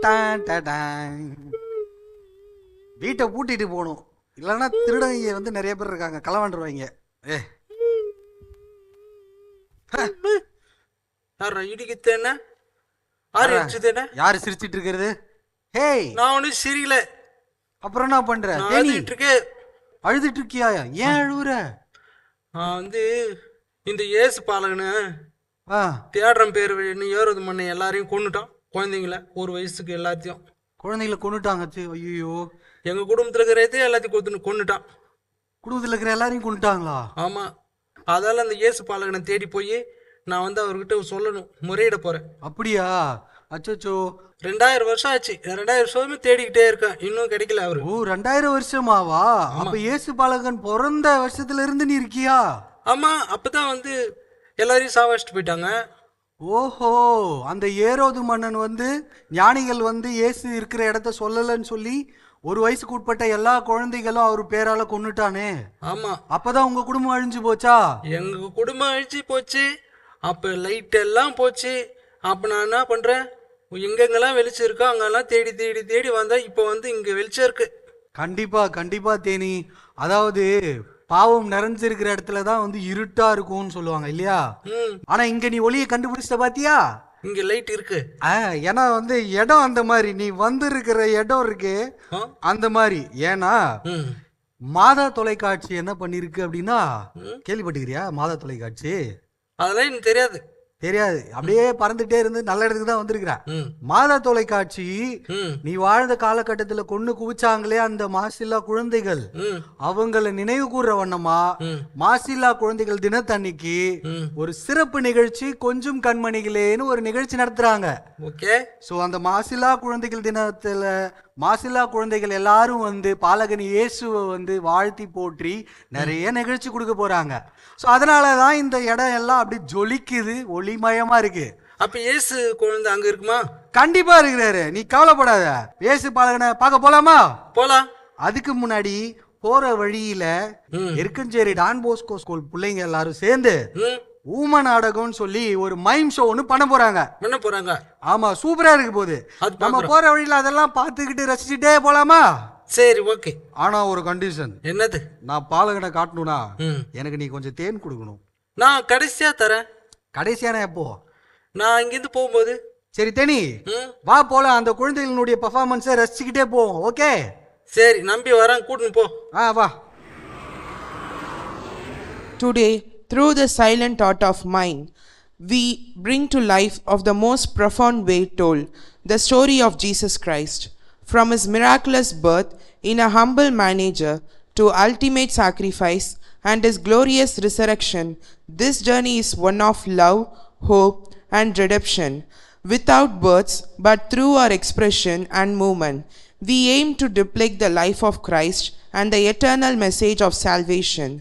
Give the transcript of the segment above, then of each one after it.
Don டடான். வீட்டை பூட்டிட்டு போகணும், இல்லைன்னா திருடங்க வந்து நிறைய பேர் இருக்காங்க, களவாண்டுருவாங்க. ஏ இடிக்குத்தேன ஆறு அடிச்சுதேன. யாரு சிரிச்சிட்டு இருக்கிறது? ஹேய், நான் ஒன்றும் சிரிக்கல. அப்புறம் என்ன பண்ற? நான் தேனி அழுதுட்டு இருக்கேன். அழுதுட்டு இருக்கியா? ஏன் அழுவுற? நான் வந்து இந்த ஏசு பாலகனை ஆ, தேடுறேன் பேர் வழின்னு ஏறுது மண்ணை எல்லாரையும் கொண்டுட்டான். குழந்தைங்கள ஒரு வயசுக்கு எல்லாத்தையும் குழந்தைகளை கொண்டுட்டாங்க. ஐயோ, எங்கள் குடும்பத்தில் இருக்கிறதே எல்லாத்தையும் கொண்டுட்டான். குடும்பத்தில் இருக்கிற எல்லாரையும் கொண்டுட்டாங்களா? ஆமாம். அதால் அந்த இயேசு பாலகனை தேடி போய் நான் வந்து அவர்கிட்ட சொல்லணும், முறையிட போகிறேன். அப்படியா? அச்சோ. 2000 வருஷம் ஆச்சு. 2000 வருஷமே தேடிக்கிட்டே இருக்கேன், இன்னும் கிடைக்கல அவரு. ஓ, 2000 வருஷமாவா? அப்ப இயேசு பாலகன் பிறந்த வருஷத்துல இருந்து நீ இருக்கியா? ஆமாம். அப்போ தான் வந்து எல்லாரையும் சாவாச்சிட்டு போயிட்டாங்க. ஓஹோ, அந்த ஏரோது மன்னன் வந்து ஞானிகள் வந்து இயேசு இருக்கிற இடத்த சொல்லலன்னு சொல்லி ஒரு வயசுக்கு உட்பட்ட எல்லா குழந்தைகளும் அவர் பேரால கொன்னுட்டானே. ஆமா. அப்பதான் உங்க குடும்பம் அழிஞ்சு போச்சா? எங்க குடும்பம் அழிஞ்சு போச்சு. அப்ப லைட் எல்லாம் போச்சு. அப்ப நான் என்ன பண்றேன், எங்கெங்கெல்லாம் வெளிச்சம் இருக்கோ அங்கெல்லாம் தேடி தேடி தேடி வந்தா இப்ப வந்து இங்க வெளிச்சம் இருக்கு. கண்டிப்பா தேனி. அதாவது பாவம் நிறைஞ்சிருக்கிற இடத்துல தான் வந்து இருட்டா இருக்கும்னு சொல்லுவாங்க இல்லையா? ஆனா இங்க நீ ஒளியை கண்டுபிடிச்சிட்ட பாத்தியா? இங்க லைட் இருக்கு. ஏன்னா வந்து இடம் அந்த மாதிரி, நீ வந்து இருக்கிற இடம் இருக்கு அந்த மாதிரி. ஏன்னா மாதா தொலைக்காட்சி என்ன பண்ணிருக்கு அப்படின்னா, கேள்விப்பட்டுக்கிறியா மாதா தொலைக்காட்சி? அதெல்லாம் எனக்கு தெரியாது. தெரியாது, அப்படியே பறந்துட்டே இருந்து நல்ல இடத்துக்கு தான் வந்திருக்கிற. மாதா தொலைக்காட்சி நீ வாழ்ந்த காலகட்டத்துல கொண்டு குவிச்சாங்களே அந்த மாசில்லா குழந்தைகள், அவங்கள நினைவு கூற வண்ணமா மாசில்லா குழந்தைகள் தினத்தன்னைக்கு ஒரு சிறப்பு நிகழ்ச்சி கொஞ்சம் கண்மணிகளேன்னு ஒரு நிகழ்ச்சி நடத்துறாங்க. ஓகே. சோ அந்த மாசில்லா குழந்தைகள் தினத்துல மாசில்லா குழந்தைகள் எல்லாரும் வந்து பாலகன் இயேசுவை வந்து வாழ்த்தி போற்றி நிறைய நிகழ்ச்சி கொடுக்க போறாங்க. ஸோ அதனாலதான் இந்த இடம் எல்லாம் அப்படி ஜொலிக்குது, ஒளிமயமா இருக்கு. அப்ப இயேசு குழந்தை அங்க இருக்குமா? கண்டிப்பா இருக்கிறாரு, நீ கவலைப்படாத. இயேசு பாலகனை பார்க்க போலாமா? போலாம். அதுக்கு முன்னாடி போற வழியில எருக்கஞ்சேரி டான் போஸ்கோ ஸ்கூல் பிள்ளைங்க எல்லாரும் சேர்ந்து ஊம நாடகம்னு சொல்லி ஒரு மைம் ஷோ ஒன்று பண்ண போறாங்க. ஆமா, சூப்பரா இருக்கு போகுது. நம்ம போற வழியில அதெல்லாம் பார்த்துக்கிட்டு ரசிச்சுட்டே போலாமா? சரி, ஓகே. ஆனா ஒரு கண்டிஷன். என்னது? நான் பாலகனை காட்டணும்னா எனக்கு நீ கொஞ்சம் தேன் கொடுக்கணும். நான் கடைசியா தரேன். கடைசியான எப்போ? நான் இங்கிருந்து போகும்போது. சரி தேனி, வா போலாம். அந்த குழந்தைகளுடைய பெர்ஃபார்மன்ஸை ரசிச்சுக்கிட்டே போவோம். ஓகே? சரி, நம்பி வரேன், கூட்டின்னு போ. வா. Today, through the silent thought of mine, we bring to life of the most profound way told the story of Jesus Christ. From his miraculous birth in a humble manger to ultimate sacrifice and his glorious resurrection, this journey is one of love, hope, and redemption. Without words, but through our expression and movement, we aim to depict the life of Christ and the eternal message of salvation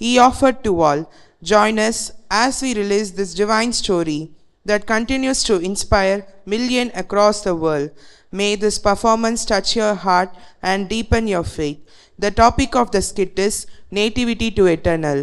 he offered to all. Join us as we release this divine story that continues to inspire millions across the world. May this performance touch your heart and deepen your faith. The topic of the skit is Nativity to Eternal.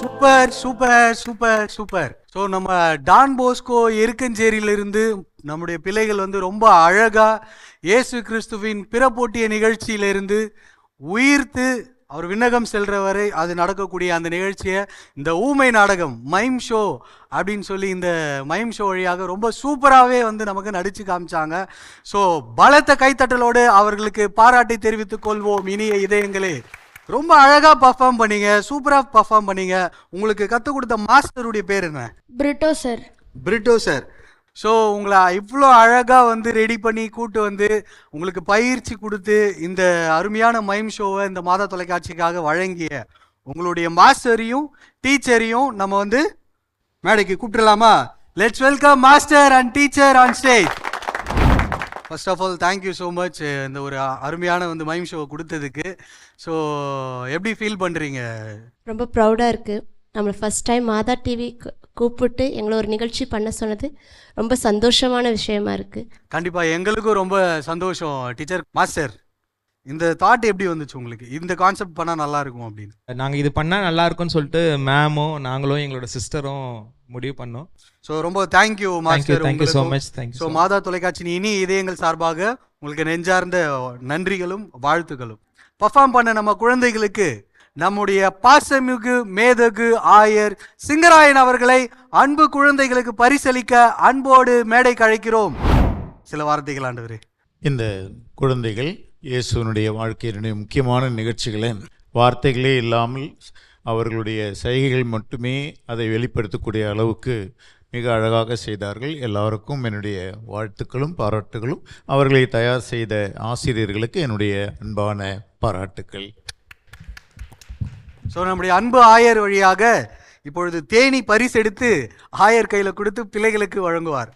Super super super super. So நம்ம Don Bosco எருக்கஞ்சேரியிலிருந்து நம்முடைய பிள்ளைகள் வந்து ரொம்ப அழகா இயேசு கிறிஸ்துவின் பிறப்போட்டிய நிகழ்ச்சியிலிருந்து உயிர்த்து அவர் விண்ணகம் செல்ற வரை அது நடக்கக்கூடிய அந்த நிகழ்ச்சியை இந்த ஊமை நாடகம் மைம் ஷோ அப்படின்னு சொல்லி இந்த மைம் ஷோ வழியாக ரொம்ப சூப்பராகவே வந்து நமக்கு நடித்து காமிச்சாங்க. ஸோ பலத்த கைத்தட்டலோடு அவர்களுக்கு பாராட்டை தெரிவித்துக் கொள்வோம். இனிய இதயங்களே, ரொம்ப அழகா பர்ஃபார்ம் பண்ணீங்க, சூப்பரா பர்ஃபார்ம் பண்ணீங்க. உங்களுக்கு கற்றுக் கொடுத்த மாஸ்டருடைய பேர் என்ன? Britto sir. Britto sir. So உங்களை இவ்வளோ அழகாக வந்து ரெடி பண்ணி கூட்டு வந்து உங்களுக்கு பயிற்சி கொடுத்து இந்த அருமையான மைம் ஷோவை இந்த மாதா தொலைக்காட்சிக்காக வழங்கிய உங்களுடைய மாஸ்டரையும் டீச்சரையும் நம்ம வந்து மேடைக்கு கூப்பிட்டுலாமா? Let's welcome master and teacher on stage. First of all thank you so much இந்த ஒரு அருமையான வந்து மைம் ஷோவை கொடுத்ததுக்கு. ஸோ எப்படி ஃபீல் பண்ணுறீங்க? ரொம்ப ப்ரௌடாக இருக்குது. நம்மளை ஃபஸ்ட் டைம் மாதா டிவி கூப்பிட்டு எங்களை ஒரு நிகழ்ச்சி பண்ண சொன்னது ரொம்ப சந்தோஷமான விஷயமா இருக்குது. கண்டிப்பாக எங்களுக்கும் ரொம்ப சந்தோஷம். டீச்சர் மாஸ்டர், இந்த தாட் எப்படி வந்துச்சு உங்களுக்கு? இந்த கான்செப்ட் பண்ணால் நல்லா இருக்கும் அப்படின்னு நாங்கள் இது பண்ணால் நல்லா இருக்கும்னு சொல்லிட்டு மேமும் நாங்களும் எங்களோட சிஸ்டரும் முடிவு பண்ணோம். ஸோ ரொம்ப thank you master. Thank you so much. Thank you. So மாதா தொலைக்காட்சியின் இனி இதயங்கள் சார்பாக உங்களுக்கு நெஞ்சார்ந்த நன்றிகளும் வாழ்த்துக்களும். பர்ஃபார்ம் பண்ண நம்ம குழந்தைகளுக்கு நம்முடைய பாசமிகு மேதகு ஆயர் சிங்கராயன் அவர்களை அன்பு குழந்தைகளுக்கு பரிசளிக்க அன்போடு மேடை கழைக்கிறோம். சில வார்த்தைகள் ஆண்டவரே. இந்த குழந்தைகள் இயேசுவனுடைய வாழ்க்கையினுடைய முக்கியமான நிகழ்ச்சிகளை வார்த்தைகளே இல்லாமல் அவர்களுடைய செய்கைகள் மட்டுமே அதை வெளிப்படுத்தக்கூடிய அளவுக்கு மிக அழகாக செய்தார்கள். எல்லாருக்கும் என்னுடைய வாழ்த்துக்களும் பாராட்டுகளும். அவர்களை தயார் செய்த ஆசிரியர்களுக்கு என்னுடைய அன்பான பாராட்டுக்கள். ஸோ நம்முடைய அன்பு ஆயர் வழியாக இப்பொழுது தேனி பரிசெடுத்து ஆயர் கையில் கொடுத்து பிள்ளைகளுக்கு வழங்குவார்.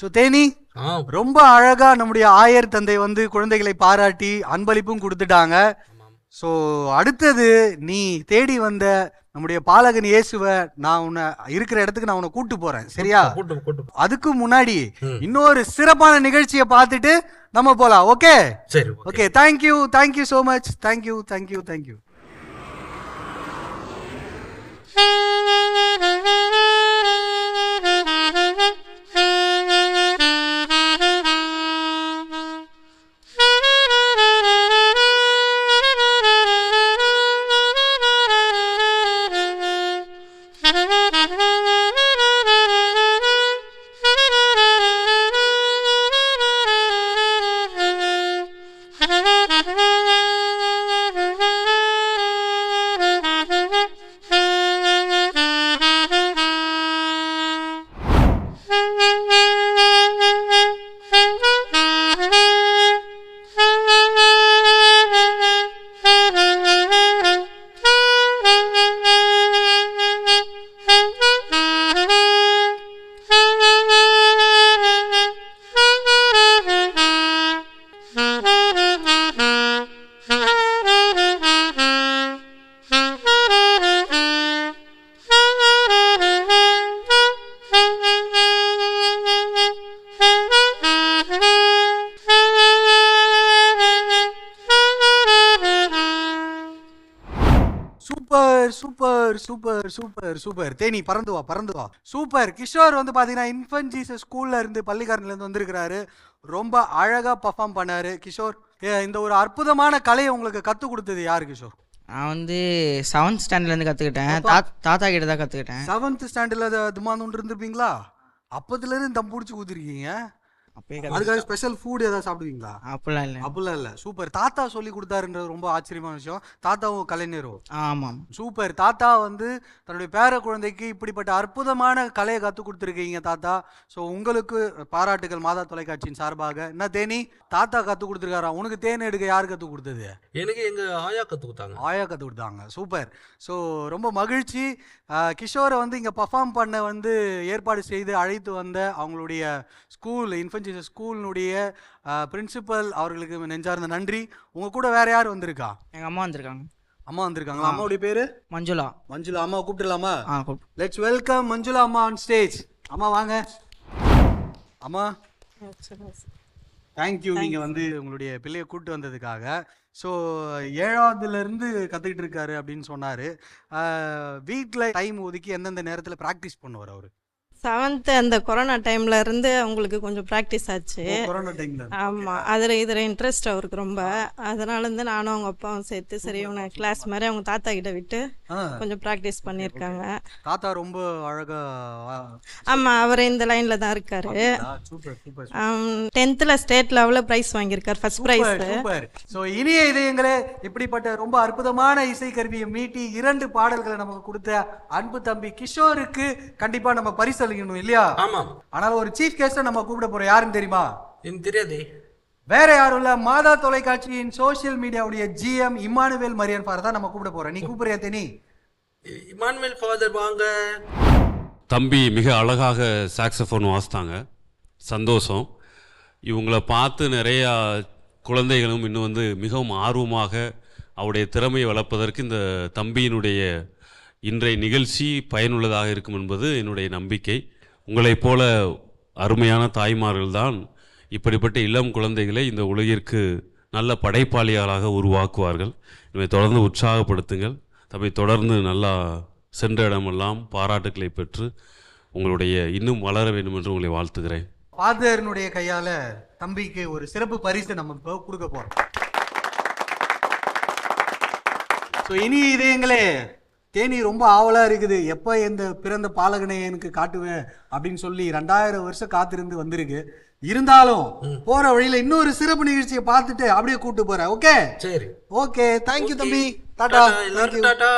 ஸோ தேனி, ரொம்ப அழகா நம்முடைய ஆயர் தந்தை வந்து குழந்தைகளை பாராட்டி அன்பளிப்பும் கொடுத்துட்டாங்க. ஸோ அடுத்தது நீ தேடி வந்த நம்முடைய பாலகன் இயேசுவை நான் உன்னை இருக்கிற இடத்துக்கு நான் உன்னை கூட்டு போறேன், சரியா? அதுக்கு முன்னாடி இன்னொரு சிறப்பான நிகழ்ச்சியை பார்த்துட்டு நம்ம போலாம். ஓகே? சரி. Okay. Thank you, thank you so much. Thank you, thank you, thank you. Super super super super. Theni பறந்து வா, பறந்து வா. சூப்பர். கிஷோர் வந்து பாத்தீங்கன்னா இன்ஃபன்ட் ஜீசஸ் ஸ்கூல்ல இருந்து பள்ளிக்காரன்ல இருந்து வந்திருக்கிறாரு. ரொம்ப அழகா பர்ஃபார்ம் பண்ணாரு. கிஷோர், இந்த ஒரு அற்புதமான கலையை உங்களுக்கு கத்து கொடுத்தது யாரு கிஷோர்? நான் வந்து 7th ஸ்டாண்டர்ட்லேருந்து கற்றுக்கிட்டேன். தாத்தா கிட்ட தான் கற்றுக்கிட்டேன். 7th ஸ்டாண்டர்டில் துமாந்து இருந்திருப்பீங்களா? அப்பத்துல இருந்து தம் பிடிச்சி ஊத்திருக்கீங்க. அதுக்காக ஸ்பெஷல் ஃபுட் ஏதாவது சாப்பிடுவீங்களா? அப்படிலாம் இல்லை. அப்படிலாம் இல்லை. சூப்பர். தாத்தா சொல்லி கொடுத்தாருன்றது ரொம்ப ஆச்சரியமான விஷயம். தாத்தாவும் கலைஞரும். ஆமாம். சூப்பர். தாத்தா வந்து தன்னுடைய பேர குழந்தைக்கு இப்படிப்பட்ட அற்புதமான கலையை கற்றுக் கொடுத்துருக்கீங்க தாத்தா. ஸோ உங்களுக்கு பாராட்டுகள் மாதா தொலைக்காட்சியின் சார்பாக. என்ன தேனி, தாத்தா கற்றுக் கொடுத்துருக்காரா? உனக்கு தேன் எடுக்க யார் கற்றுக் கொடுத்தது? எனக்கு எங்க ஆயா கற்றுக் கொடுத்தாங்க. ஆயா கற்றுக் கொடுத்தாங்க. சூப்பர். ஸோ ரொம்ப மகிழ்ச்சி. கிஷோரை வந்து இங்கே பர்ஃபார்ம் பண்ண வந்து ஏற்பாடு செய்து அழைத்து வந்த அவங்களுடைய ஸ்கூல் இன்ஃபன்ட் ஜீசஸ் ஸ்கூலினுடைய பிரின்சிபல் அவர்களுக்கு நெஞ்சார்ந்த நன்றி. உங்க கூட வேற யார் வந்திருக்கா? எங்கள் அம்மா வந்திருக்காங்க. அம்மா வந்திருக்காங்களா? அம்மாவுடைய பேரு மஞ்சுளா. மஞ்சுளா. அம்மா கூப்பிட்டுலாமா? கூப்பிட்டு. லெட்ஸ் வெல்கம் மஞ்சுளா அம்மா ஆன் ஸ்டேஜ். அம்மா வாங்க. அம்மா தேங்க்யூ நீங்க வந்து உங்களுடைய பிள்ளையை கூட்டு வந்ததுக்காக. ஸோ 7வதுல இருந்து கத்துக்கிட்டு இருக்காரு அப்படின்னு சொன்னாரு. வீட்டில் டைம் ஒதுக்கி எந்தெந்த நேரத்தில் ப்ராக்டிஸ் பண்ணுவார் அவரு? 7th அந்த கொரோனா டைம்ல இருந்து அவங்களுக்கு கொஞ்சம் ப்ராக்டிஸ் ஆச்சு. கொரோனா டைம்ல. ஆமாம், இதில் இன்ட்ரெஸ்ட் அவருக்கு ரொம்ப. அதனால இருந்து நானும் அவங்க அப்பாவும் சேர்த்து சரி இவனை கிளாஸ் மாதிரி அவங்க தாத்தா கிட்ட விட்டு கொஞ்சம் ப்ராக்டிஸ் பண்ணியிருக்காங்க. தாத்தா ரொம்ப அழகா. ஆமாம், அவர் இந்த லைனில் தான் இருக்காரு. Super super. 10th ஸ்டேட் லெவலில் ப்ரைஸ் வாங்கியிருக்காரு, ஃபர்ஸ்ட் ப்ரைஸ். சூப்பர். ஸோ இனிய இதயங்களே, இப்படிப்பட்ட ரொம்ப அற்புதமான இசைக்கருவியை மீட்டி 2 பாடல்களை நமக்கு கொடுத்த அன்பு தம்பி கிஷோருக்கு கண்டிப்பா நம்ம பரிசு அளிக்கணும் இல்லையா? ஆமாம். ஆனால் ஒரு சீஃப் கெஸ்ட்டை நம்ம கூப்பிட போறோம். யாருன்னு தெரியுமா? எனக்கு தெரியாதே. வேற யாரும் இல்ல, மாதா தொலைக்காட்சியின் சோசியல் மீடியாவுடைய GM இம்மானுவேல் மரியன் ஃபாதர் தான் நம்ம கூப்பிட போறோம். நீ கூப்பிடுறியா தேனி? இமானுவேல் ஃபாதர் வாங்க. தம்பி மிக அழகாக சாக்ஸோஃபோன் வாசித்தாங்க, சந்தோஷம். இவங்கள பார்த்து நிறையா குழந்தைகளும் இன்னும் வந்து மிகவும் ஆர்வமாக அவருடைய திறமையை வளர்ப்பதற்கு இந்த தம்பியினுடைய இன்றைய நிகழ்ச்சி பயனுள்ளதாக இருக்கும் என்பது என்னுடைய நம்பிக்கை. உங்களைப் போல அருமையான தாய்மார்கள் தான் இப்படிப்பட்ட இளம் குழந்தைகளை இந்த உலகிற்கு நல்ல படைப்பாளிகளாக உருவாக்குவார்கள். இவை தொடர்ந்து உற்சாகப்படுத்துங்கள். தம்மை தொடர்ந்து நல்லா சென்ற இடமெல்லாம் பாராட்டுக்களை பெற்று உங்களுடைய இன்னும் வளர வேண்டும் என்று உங்களை வாழ்த்துகிறேன். ஃபாதர்னுடைய கையால தம்பிக்கு ஒரு சிறப்பு பரிசு நம்ம இப்போ கொடுக்க போறோம். ஸோ இனி இதயங்களே, தேனி ரொம்ப ஆவலா இருக்குது, எப்போ இந்த பிறந்த பாலகனை எனக்கு காட்டுவேன் அப்படின்னு சொல்லி 2000 வருஷம் காத்திருந்து வந்திருக்கு. இருந்தாலும் போற வழியில இன்னொரு சிறப்பு நிகழ்ச்சியை பார்த்துட்டு அப்படியே கூட்டு போறேன். ஓகே சரி, ஓகே. தேங்க்யூ தம்பி. டாடா. எல்லாரும் டாடா.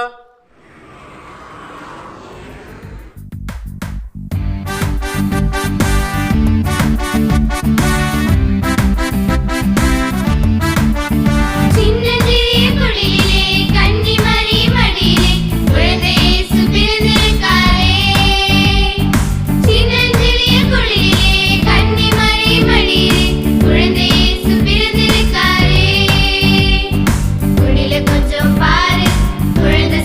கொஞ்சம் பாரு, குழந்தை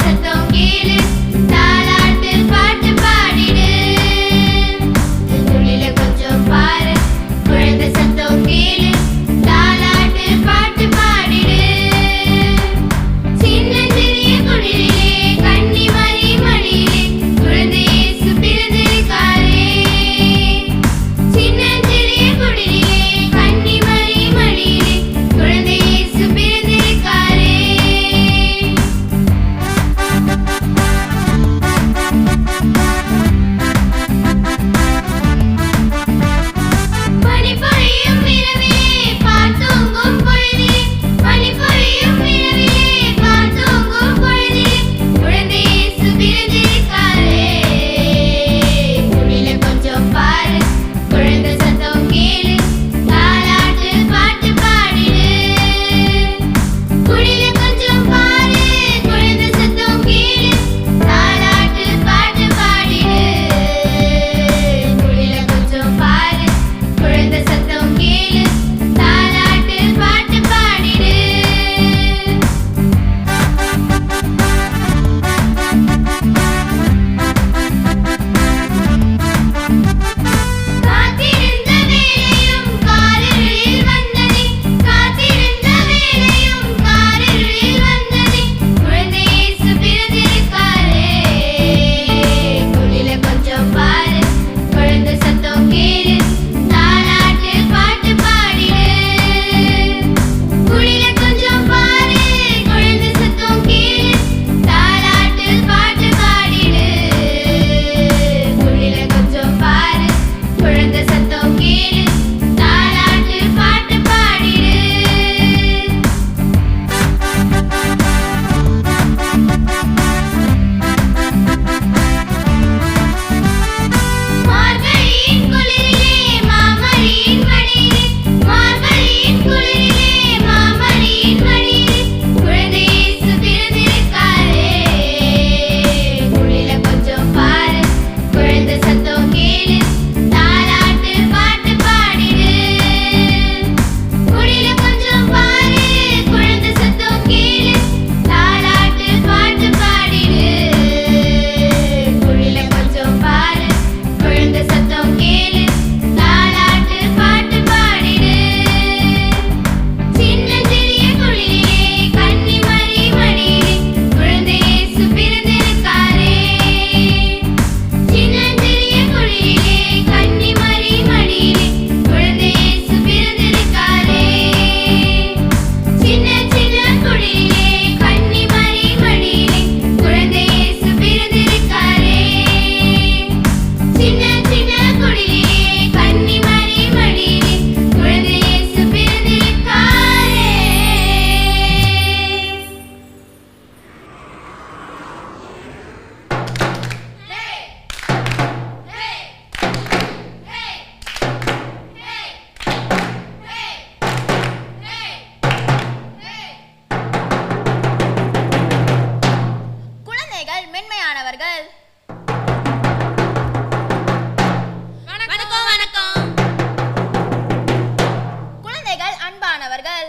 அன்பானவர்கள்.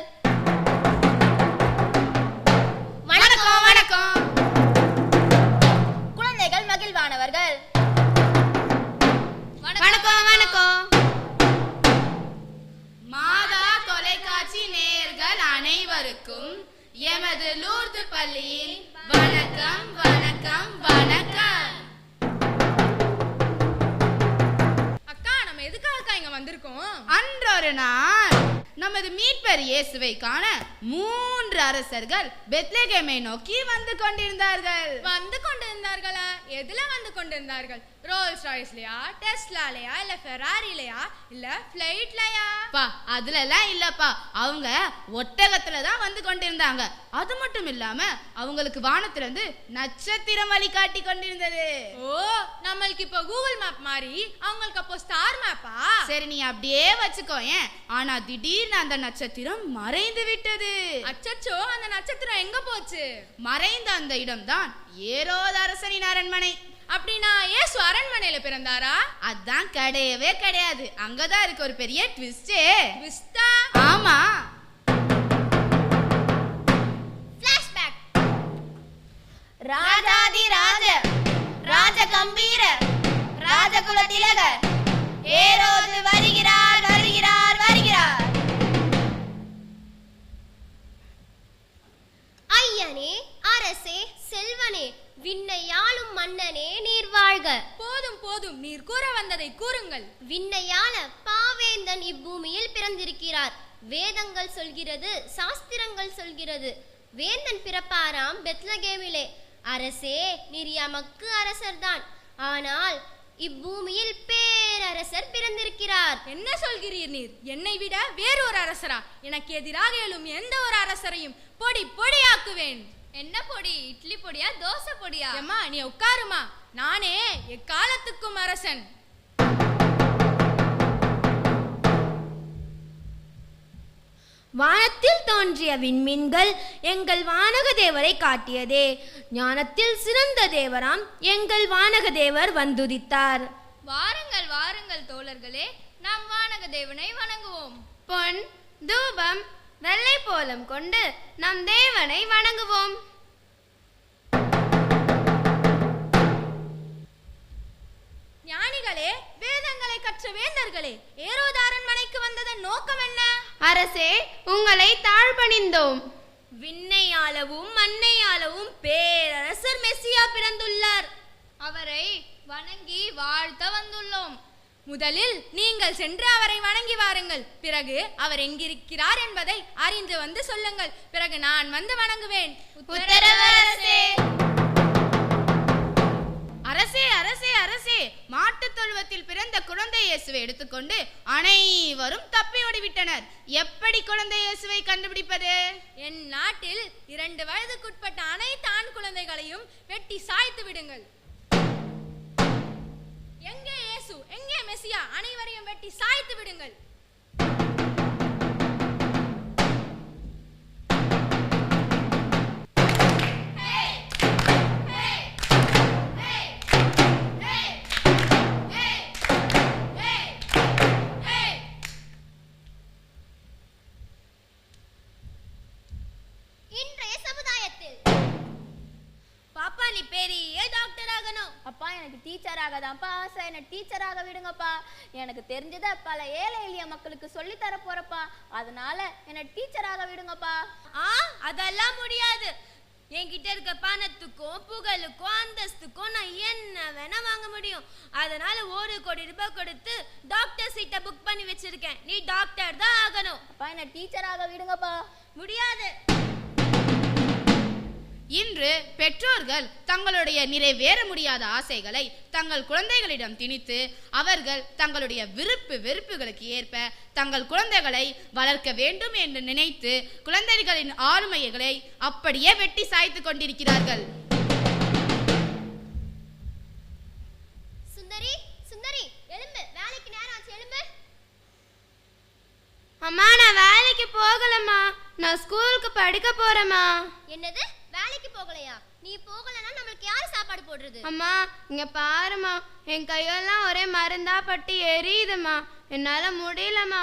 வணக்கம் வணக்கம். குழந்தைகள் மகிழ்வானவர்கள். வணக்கம் வணக்கம். மாதா தொலைக்காட்சி நேயர்கள் அனைவருக்கும் எமது லூர்து பள்ளியில் வணக்கம் வணக்கம் வணக்கம். அக்கா, நம்ம எதுக்காக இங்க வந்திருக்கோம்? அன்றொரு நாள் நமது மீட்பர் இயேசுவை காண 3 அரசர்கள் பெத்லகேமை நோக்கி வந்து கொண்டிருந்தார்களா? எதுல வந்து கொண்டிருந்தார்கள்? ரோல்ஸ் ராய்ஸ்லயா, டெஸ்லாலயா, இல்ல ஃபெராரிலயா, இல்ல ஃப்ளைட்லயா? பா, அதுலலாம் இல்லப்பா. அவங்க ஒட்டகத்துல தான் வந்து கொண்டிருந்தாங்க. அது மட்டும் இல்லாம அவங்களுக்கு வானத்துல இருந்து நட்சத்திரம் வழி காட்டி கொண்டிருந்தது. ஓ, நம்மளுக்கு இப்போ கூகுள் மேப் மாதிரி அவங்களுக்கு அப்போ ஸ்டார் மேப்பா? சரி, நீ அப்படியே வச்சுக்கோ. ஏன், ஆனா திடீர்னு அந்த நட்சத்திரம் மறைந்து விட்டது. அச்சச்சோ, அந்த நட்சத்திரம் எங்க போச்சு? மறைந்த அந்த இடம்தான் ஏரோது அரசனின் அரண்மனை. அப்படின்னா இயேசு அரண்மனையில பிறந்தாரா? அதான் கிடையவே கிடையாது. அங்கதான் இருக்கு ஒரு பெரிய ட்விஸ்ட். ட்விஸ்டா? ஆமா. ஃபிளாஷ்பேக். ராஜாதி ராஜ, ராஜ கம்பீர, ராஜகுல திலகர் ஏரோது வருகிறார் வருகிறார் வருகிறார். ஐயனே, அரசே, செல்வனே, விண்ணை ஆளும் மன்னனே, நீர் வாழ்க. போதும் போதும், நீர் கூற வந்ததை கூறுங்கள். விண்ணையாள பாவேந்தன் இப்பூமியில் பிறந்திருக்கிறார். வேதங்கள் சொல்கிறது, சாஸ்திரங்கள் சொல்கிறது, வேந்தன் பிறப்பாராம் பெத்லகேமிலே. அரசே, நீர் எமக்கு அரசர்தான். ஆனால் இப்பூமியில் பேரரசர் பிறந்திருக்கிறார். என்ன சொல்கிறீர் நீர்? என்னை விட வேறொரு அரசரா? எனக்கு எதிராக எழும் எந்த ஒரு அரசரையும் பொடி பொடியாக்குவேன். என்ன பொடி? இட்லி பொடியா, தோசை பொடியா? அம்மா, நீ உட்காருமா. நானே எக்காலத்துக்கும் அரசன். வானத்தில் தோன்றிய விண்மீன்கள் எங்கள் வானக தேவரை காட்டியதே. ஞானத்தில் சிறந்த தேவராம் எங்கள் வானக தேவர் வந்துதித்தார். வாருங்கள் வாருங்கள் தோழர்களே, நாம் வானக தேவனை வணங்குவோம். பொன், தூபம், வெள்ளை போலம் கொண்டு நம் தேவனை வணங்குவோம். ஞானிகளே, வேதங்களை கற்ற வேந்தர்களே, ஏரோது அரண்மனைக்கு வந்ததன் நோக்கம் என்ன? அரசே, உங்களை தாழ்பணிந்தோம். விண்ணை ஆளவும் மண்ணை ஆளவும் பேரரசர் மெஸ்ஸியா பிறந்துள்ளார். அவரை வணங்கி வாழ்த்த வந்துள்ளோம். முதலில் நீங்கள் சென்று அவரை வணங்கி வாருங்கள். பிறகு அவர் எங்கிருக்கிறார் என்பதை அறிந்து வந்து சொல்லுங்கள். பிறகு நான் வந்து வணங்குவேன். உத்தரவரசே. அரசே அரசே அரசே, மாட்டு தொழுவத்தில் பிறந்த குழந்தை இயேசுவை எடுத்துக்கொண்டு அனைவரும் தப்பி ஓடிவிட்டனர். எப்படி குழந்தை இயேசுவை கண்டுபிடிப்பது? என் நாட்டில் 2 வயதுக்குட்பட்ட அனைத்து ஆண் குழந்தைகளையும் வெட்டி சாய்த்து விடுங்கள். எங்கே இயேசு, எங்கே மெசியா? அனைவரையும் வெட்டி சாய்த்து விடுங்கள். இன்றைய சமுதாயத்தில் பாப்பா, நீ பெரிய டாக்டர் ஆகணும். அப்பா, எனக்கு டீச்சர் ஆகதான்ப்பா ஆசை. என்ன டீச்சராக விடுங்கப்பா. எனக்கு தெரிஞ்சதை பல ஏழை எளிய மக்களுக்கு சொல்லி தர போறப்பா. அதனால என்ன டீச்சராக விடுங்கப்பா. அதெல்லாம் முடியாது. என்கிட்ட இருக்க பணத்துக்கும் புகழுக்கும் அந்தஸ்துக்கும் நான் என்ன வேணா வாங்க முடியும். அதனால 1 கோடி ரூபாய் கொடுத்து டாக்டர் சீட்டை புக் பண்ணி வச்சிருக்கேன். நீ டாக்டர் தான் ஆகணும். அப்பா, என்ன டீச்சராக விடுங்கப்பா. முடியாது. இன்று பெற்றோர்கள் தங்களுடைய நிறைவேற முடியாத ஆசைகளை தங்கள் குழந்தைகளிடம் திணித்து அவர்கள் தங்களுடைய விருப்பு வெறுப்புகளுக்கு ஏற்ப தங்கள் குழந்தைகளை வளர்க்க வேண்டும் என்று நினைத்து குழந்தைகளின் ஆளுமைகளை அப்படியே வெட்டி சாய்த்து கொண்டிருக்கிறார்கள். சுந்தரி, சுந்தரி, எழும்பு. வேலைக்கு நேரம் ஆச்சு, எழும்பு. அம்மா, நான் வேலைக்கு போகலம்மா. நான் ஸ்கூலுக்கு படிக்க போறேம்மா. என்னது, வேலைக்கு போகலையா? நீ போகலன்னா நம்மளுக்கு யாரு சாப்பாடு போடுறது? அம்மா, இங்க பாருமா, என் கையெல்லாம் ஒரே மருந்தா பட்டு எரியுதுமா. என்னால முடியலம்மா.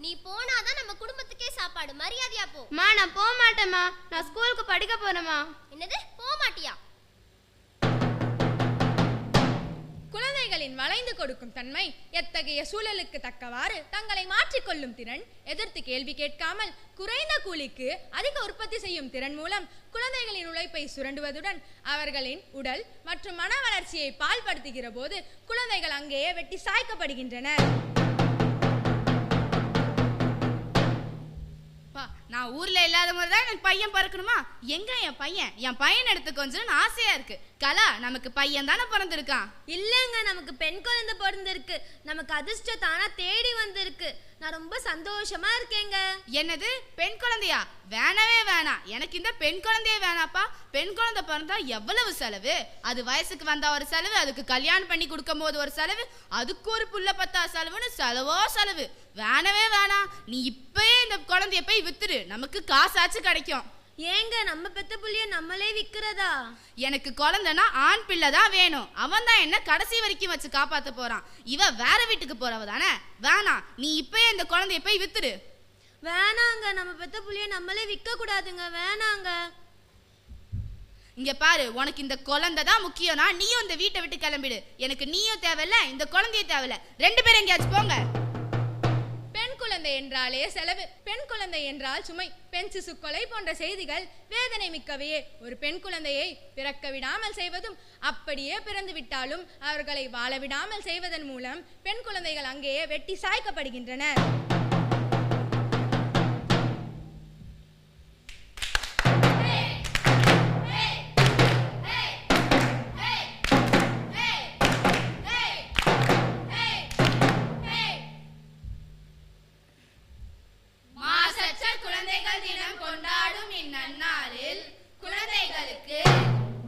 நீ போனாதான் நம்ம குடும்பத்துக்கே மரியாதையா போ. மா நான் போக மாட்டேம்மா, நான் ஸ்கூலுக்கு படிக்க போறேம்மா. என்னது போக மாட்டியா? குழந்தைகளின் வளைந்து கொடுக்கும் தன்மை, எத்தகைய சூழலுக்கு தக்கவாறு தங்களை மாற்றிக்கொள்ளும் திறன், எதிர்த்து கேள்வி கேட்காமல் குறைந்த கூலிக்கு அதிக உற்பத்தி செய்யும் திறன் மூலம் குழந்தைகளின் உழைப்பை சுரண்டுவதுடன் அவர்களின் உடல் மற்றும் மன வளர்ச்சியை பால்படுத்துகிற போது குழந்தைகள் அங்கேயே வெட்டி சாய்க்கப்படுகின்றனர். நான் ஊர்ல இல்லாத போது தான் எனக்கு பையன் பிறக்கணுமா? எங்க என் பையன் எடுத்து கொஞ்சம் ஆசையா இருக்கு. கலா, நமக்கு பையன் தானே பிறந்திருக்கான். இல்லங்க, நமக்கு பெண் குழந்தை பிறந்திருக்கு. நமக்கு அதிர்ஷ்டம் தானா தேடி வந்திருக்கு. நான் ரொம்ப சந்தோஷமா இருக்கேங்க. என்னது பெண் குழந்தையா? வேணவே வேணாம், எனக்கு இந்த பெண் குழந்தையே வேணாப்பா. பெண் குழந்தை பிறந்தா எவ்வளவு செலவு? அது வயசுக்கு வந்தா ஒரு செலவு, அதுக்கு கல்யாணம் பண்ணி கொடுக்கும் போது ஒரு செலவு, அதுக்கு ஒரு புள்ள பத்தா செலவுன்னு செலவோ செலவு. வேணவே வேணாம், நீ இப்பயே இந்த குழந்தைய போய் வித்துரு, நமக்கு காசாச்சு கிடைக்கும். ஏங்க, நம்ம பெத்த புள்ளிய நம்மளே விக்கிறதா? எனக்கு குழந்தைனா ஆண் பிள்ளை தான் வேணும். அவன் தான் என்ன கடைசி வரைக்கும் வச்சு காப்பாத்த போறான். இவ வேற வீட்டுக்கு போறவ தானே. வேணாம், நீ இப்பயே இந்த குழந்தைய போய் வித்துரு. வேணாங்க, நம்ம பெத்த புள்ளிய நம்மளே விற்க கூடாதுங்க. வேணாங்க. இங்க பாரு, உனக்கு இந்த குழந்தை தான் முக்கியம்னா நீயும் இந்த வீட்டை விட்டு கிளம்பிடு. எனக்கு நீயும் தேவையில்ல, இந்த குழந்தையும் தேவையில்ல. 2 பேரும் எங்கேயாச்சும் போங்க. பெண் குழந்தை என்றாலே செலவு, பெண் குழந்தை என்றால் சுமை, பெண் சிசு கொலை போன்ற செய்திகள் வேதனை மிக்கவையே. ஒரு பெண் குழந்தையை பிறக்க விடாமல் செய்வதும், அப்படியே பிறந்து விட்டாலும் அவர்களை வாழ விடாமல் செய்வதன் மூலம் பெண் குழந்தைகள் அங்கேயே வெட்டி சாய்க்கப்படுகின்றனர்.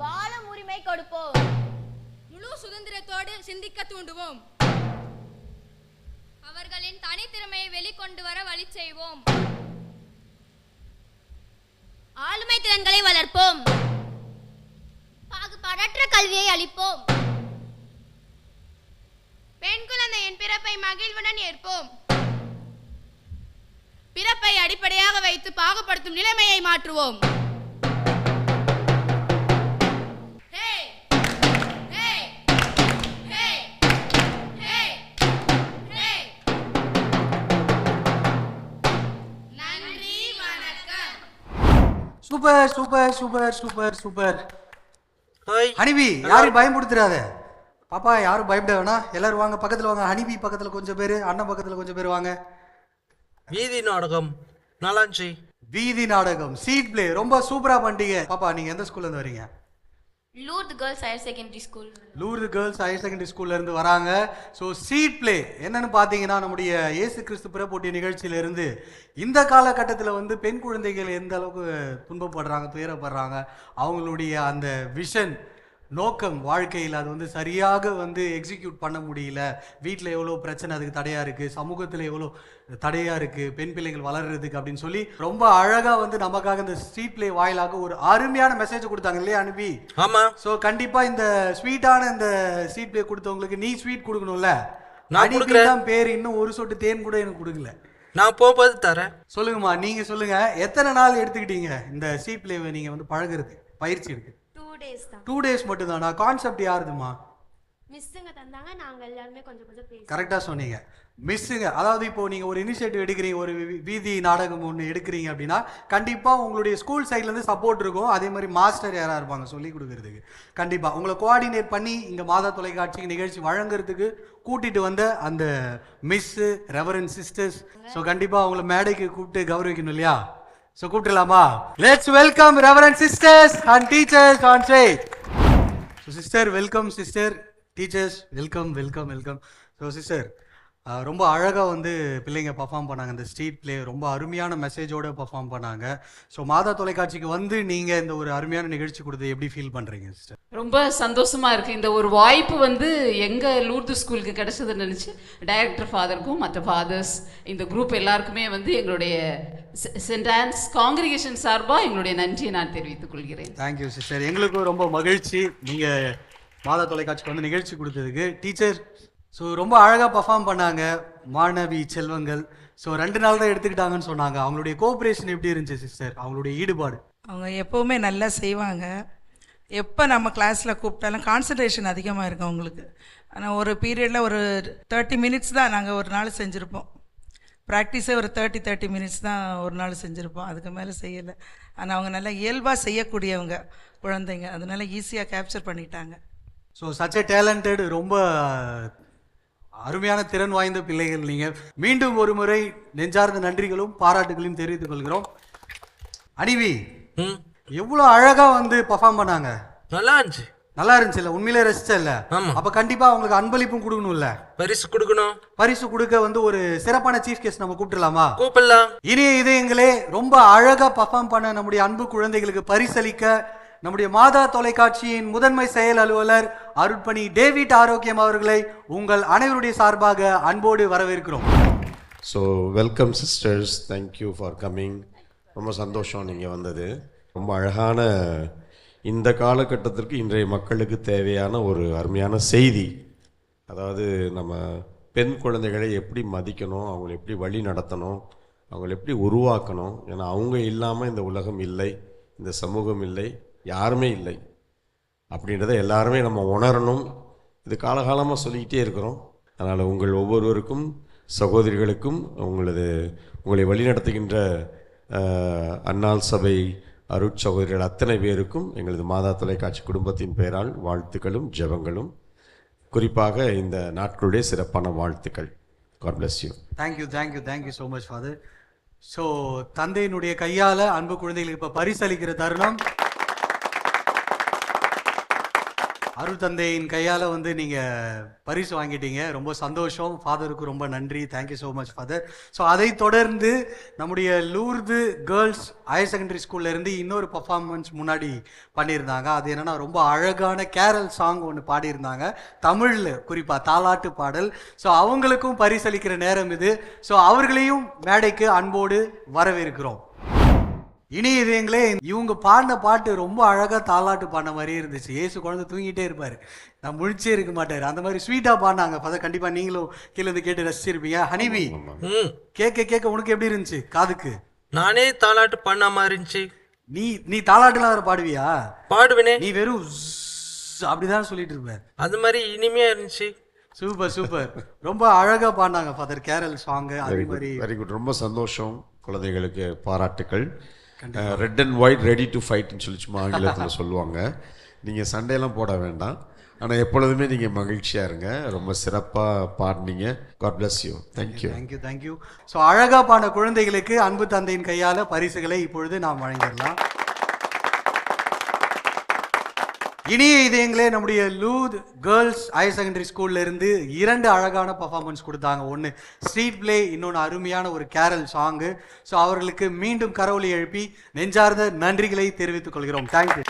வாழும் உரிமை கொடுப்போம். முழு சுதந்திரத்தோடு சிந்திக்க தூண்டுவோம். அவர்களின் தனித்திறமையை வெளிக்கொண்டு வர வழி செய்வோம். ஆளுமை திறன்களை வளர்ப்போம். பாகுபாடற்ற கல்வியை அளிப்போம். பெண் குழந்தையின் பிறப்பை மகிழ்வுடன் ஏற்போம். பிறப்பை அடிப்படையாக வைத்து பாகுபடுத்தும் நிலைமையை மாற்றுவோம். Super super super super super. Honeybee, யாரும் பயமுடுத்துறாத பாப்பா, யாரும் பயப்பட வேணாம். எல்லாரும் வாங்க, பக்கத்துல வாங்க. ஹனிபி பக்கத்துல கொஞ்சம் பேரு, அண்ணன் பக்கத்துல கொஞ்சம் பேர் வாங்க. வீதி நாடகம் நல்லாஞ்சி. வீதி நாடகம் சீட் பிளே ரொம்ப சூப்பரா பண்ணிட்டீங்க. பாப்பா, நீங்க எந்த ஸ்கூல்ல இருந்து வரீங்க? Lourdes girls higher secondary school. Lourdes girls higher secondary ஸ்கூல்ல இருந்து வராங்க. ஸோ சீட் பிளே என்னன்னு பார்த்தீங்கன்னா, நம்முடைய இயேசு கிறிஸ்து பிறப்போட்டிய நிகழ்ச்சியில இருந்து இந்த காலகட்டத்தில் வந்து பெண் குழந்தைகள் எந்த அளவுக்கு துன்பப்படுறாங்க, துயரப்படுறாங்க, அவங்களுடைய அந்த விஷன் நோக்கம் வாழ்க்கையில் அது வந்து சரியாக வந்து எக்ஸிக்யூட் பண்ண முடியல. வீட்டில் எவ்வளோ பிரச்சனை அதுக்கு தடையாக இருக்குது, சமூகத்தில் எவ்வளோ தடையாக இருக்குது பெண் பிள்ளைகள் வளர்கிறதுக்கு அப்படின்னு சொல்லி ரொம்ப அழகாக வந்து நமக்காக இந்த ஸ்ட்ரீட் பிளே வாயிலாக ஒரு அருமையான மெசேஜ் கொடுத்தாங்க இல்லையா அனுப்பி? ஆமாம். ஸோ கண்டிப்பாக இந்த ஸ்வீட்டான இந்த ஸ்ட்ரீட் பிளே கொடுத்தவங்களுக்கு நீ ஸ்வீட் கொடுக்கணும்ல. நான் கொடுக்குறேன். பேர் இன்னும் ஒரு சொட்டு தேன் கூட எனக்கு கொடுக்கல. நான் போகும்போது தரேன். சொல்லுங்கம்மா, நீங்கள் சொல்லுங்கள், எத்தனை நாள் எடுத்துக்கிட்டீங்க இந்த ஸ்ட்ரீட் பிளேவை நீங்கள் வந்து பழகிறது, பயிற்சி இருக்கு? 2 days தான். 2 days மட்டும் தானா? கான்செப்ட் யாருதுமா? மிஸ்ஸுங்க தந்தாங்க, நாங்க எல்லாருமே கொஞ்சம் கொஞ்சம் பேசி. கரெக்டாக சொன்னீங்க, மிஸ்ஸுங்க. அதாவது இப்போ நீங்கள் ஒரு இனிஷியேட்டிவ் எடுக்கிறீங்க, ஒரு வீதி நாடகம் ஒன்று எடுக்கிறீங்க அப்படின்னா கண்டிப்பாக உங்களுடைய ஸ்கூல் சைட்லேருந்து சப்போர்ட் இருக்கும். அதே மாதிரி மாஸ்டர் யாராக இருப்பாங்க சொல்லி கொடுக்கறதுக்கு. கண்டிப்பாக உங்களை கோஆர்டினேட் பண்ணி இங்கே மாதா தொலைக்காட்சிக்கு நிகழ்ச்சி வழங்குறதுக்கு கூட்டிகிட்டு வந்த அந்த மிஸ்ஸு, ரெவரண்ட் சிஸ்டர்ஸ், ஸோ கண்டிப்பாக அவங்கள மேடைக்கு கூப்பிட்டு கௌரவிக்கணும் இல்லையா? ஸோ கூப்பிட்டுலாமா? Let's welcome reverend sisters and teachers on stage. So sister welcome, sister teachers welcome welcome welcome. So sister ரொம்ப அழகாக வந்து பிள்ளைங்க பர்ஃபார்ம் பண்ணாங்க. இந்த ஸ்ட்ரீட் பிளே ரொம்ப அருமையான மெசேஜோடு பர்ஃபார்ம் பண்ணாங்க. ஸோ மாதா தொலைக்காட்சிக்கு வந்து நீங்கள் இந்த ஒரு அருமையான நிகழ்ச்சி கொடுத்து எப்படி ஃபீல் பண்ணுறீங்க சிஸ்டர்? ரொம்ப சந்தோஷமாக இருக்குது. இந்த ஒரு வாய்ப்பு வந்து எங்கள் லூர்து ஸ்கூலுக்கு கிடைச்சதுன்னு நினச்சி டைரக்டர் ஃபாதருக்கும் மற்ற ஃபாதர்ஸ் இந்த குரூப் எல்லாருக்குமே வந்து எங்களுடைய சென்ட் ஆன்ஸ் காங்கிரிகேஷன் சார்பாக எங்களுடைய நன்றியை நான் தெரிவித்துக் கொள்கிறேன். தேங்க்யூ சிஸ்டர், எங்களுக்கும் ரொம்ப மகிழ்ச்சி நீங்கள் மாதா தொலைக்காட்சிக்கு வந்து நிகழ்ச்சி கொடுத்ததுக்கு. டீச்சர் ஸோ ரொம்ப அழகாக பர்ஃபார்ம் பண்ணாங்க மாணவி செல்வங்கள். ஸோ 2 நாள் தான் எடுத்துக்கிட்டாங்கன்னு சொன்னாங்க. அவங்களுடைய கோஆப்ரேஷன் எப்படி இருந்துச்சு சிஸ்டர், அவங்களுடைய ஈடுபாடு? அவங்க எப்போவுமே நல்லா செய்வாங்க. எப்போ நம்ம கிளாஸில் கூப்பிட்டாலும் கான்சன்ட்ரேஷன் அதிகமாக இருக்கும் அவங்களுக்கு. ஆனால் ஒரு பீரியடில் ஒரு 30 மினிட்ஸ் தான் நாங்கள் ஒரு நாள் செஞ்சுருப்போம். ப்ராக்டிஸே ஒரு 30 மினிட்ஸ் தான் ஒரு நாள் செஞ்சுருப்போம், அதுக்கு மேலே செய்யலை. ஆனால் அவங்க நல்லா இயல்பாக செய்யக்கூடியவங்க குழந்தைங்க, அதனால ஈஸியாக கேப்சர் பண்ணிட்டாங்க. ஸோ சச் எ டேலண்டட், ரொம்ப அருமையான திறன் வாய்ந்த பிள்ளைகள் நீங்கள். மீண்டும் ஒரு முறை நெஞ்சார்ந்த நன்றிகளும் பாராட்டுகளையும் தெரிவித்துக் கொள்கிறோம். அனிவி எவ்வளோ அழகா வந்து பர்ஃபார்ம் பண்ணாங்க. நல்லா இருந்துச்சு. நல்லா இருந்துச்சுல்ல, உண்மையிலே ரசிச்சல்ல? அப்ப கண்டிப்பா அவங்களுக்கு அன்பளிப்பும் கொடுக்கணும்ல, பரிசு கொடுக்கணும். பரிசு கொடுக்க வந்து ஒரு சிறப்பான சீஃப் கெஸ்ட் நம்ம கூப்பிடலாமா? கூப்பிடலாம். இனிய இதயங்களே, ரொம்ப அழகா பர்ஃபார்ம் பண்ண நம்முடைய அன்பு குழந்தைகளுக்கு பரிசளிக்க நம்முடைய மாதா தொலைக்காட்சியின் முதன்மை செயல் அலுவலர் அருட்பணி டேவிட் ஆரோக்கியம் அவர்களை உங்கள் அனைவருடைய சார்பாக அன்போடு வரவேற்கிறோம். So welcome sisters, thank you for coming. ரொம்ப சந்தோஷம் நீங்கள் வந்தது. ரொம்ப அழகான இந்த காலகட்டத்திற்கு இன்றைய மக்களுக்கு தேவையான ஒரு அருமையான செய்தி. அதாவது நம்ம பெண் குழந்தைகளை எப்படி மதிக்கணும், அவங்களை எப்படி வழி நடத்தணும், அவங்களை எப்படி உருவாக்கணும். ஏன்னா அவங்க இல்லாமல் இந்த உலகம் இல்லை, இந்த சமூகம் இல்லை, யாருமே இல்லை அப்படின்றத எல்லாருமே நம்ம உணரணும். இது காலகாலமாக சொல்லிக்கிட்டே இருக்கிறோம். அதனால் உங்கள் ஒவ்வொருவருக்கும், சகோதரிகளுக்கும், உங்களை வழிநடத்துகின்ற அன்னாள் சபை அருட்சகோதரிகள் அத்தனை பேருக்கும் எங்களது மாதா தொலைக்காட்சி குடும்பத்தின் பெயரால் வாழ்த்துக்களும் ஜெபங்களும், குறிப்பாக இந்த நாட்களுடைய சிறப்பான வாழ்த்துக்கள். God bless you. Thank you so much father. So தந்தையினுடைய கையால் அன்பு குழந்தைகளுக்கு இப்போ பரிசளிக்கிற தருணம். அருள் தந்தையின் கையால் வந்து நீங்கள் பரிசு வாங்கிட்டீங்க, ரொம்ப சந்தோஷம். ஃபாதருக்கு ரொம்ப நன்றி. Thank you so much father. So அதை தொடர்ந்து நம்முடைய லூர்து கேர்ள்ஸ் ஹையர் செகண்டரி ஸ்கூல்லேருந்து இன்னொரு பர்ஃபார்மன்ஸ் முன்னாடி பண்ணியிருந்தாங்க. அது என்னென்னா ரொம்ப அழகான கேரல் சாங் ஒன்று பாடியிருந்தாங்க, தமிழில் குறிப்பாக தாலாட்டு பாடல். ஸோ அவங்களுக்கும் பரிசளிக்கிற நேரம் இது. ஸோ அவர்களையும் மேடைக்கு அன்போடு வரவேற்கிறோம். இனிய இதயங்களே, இவங்க பாடின பாட்டு ரொம்ப அழகாக தாலாட்டு பாடின மாதிரியே இருந்துச்சு. ஏசு குழந்தை தூங்கிட்டே இருப்பார், நான் முழிச்சே இருக்க மாட்டார், அந்த மாதிரி ஸ்வீட்டாக பாடினாங்க. அதை கண்டிப்பாக நீங்களும் கீழே வந்து கேட்டு ரசிச்சிருப்பீங்க. ஹனிவி, கேட்க உனக்கு எப்படி இருந்துச்சு காதுக்கு? நானே தாலாட்டு பண்ண மாதிரி இருந்துச்சு. நீ தாலாட்டுலாம் வேற பாடுவியா? பாடுவேனே. நீ வெறும் அப்படிதான் சொல்லிட்டு இருப்ப. அது மாதிரி இனிமையா இருந்துச்சு. சூப்பர். ரொம்ப அழகாக பாடினாங்க ஃபாதர் கேரல் சாங்கு. அதே மாதிரி வெரி குட். ரொம்ப சந்தோஷம். குழந்தைகளுக்கு பாராட்டுக்கள். Red and white ready to ஃபைட்னு சொல்லி சும்மா ஆங்கிலத்தில் சொல்லுவாங்க. நீங்கள் சண்டையெல்லாம் போட வேண்டாம், ஆனால் எப்பொழுதுமே நீங்கள் மகிழ்ச்சியாக இருங்க. ரொம்ப சிறப்பாக பாடினீங்க. God bless you. Thank you. So அழகாக பாடின குழந்தைகளுக்கு அன்பு தந்தையின் கையால் பரிசுகளை இப்பொழுது நாம் வழங்கிடலாம். இனிய இதயங்களே, நம்முடைய லூத் கேர்ள்ஸ் ஹையர் செகண்டரி ஸ்கூல்ல இருந்து 2 அழகான பர்ஃபார்மன்ஸ் கொடுத்தாங்க. ஒன்று ஸ்ட்ரீட் பிளே, இன்னொன்று அருமையான ஒரு கேரல் சாங்கு. ஸோ அவர்களுக்கு மீண்டும் கரவொலி எழுப்பி நெஞ்சார்ந்த நன்றிகளை தெரிவித்துக் கொள்கிறோம். தேங்க்யூ.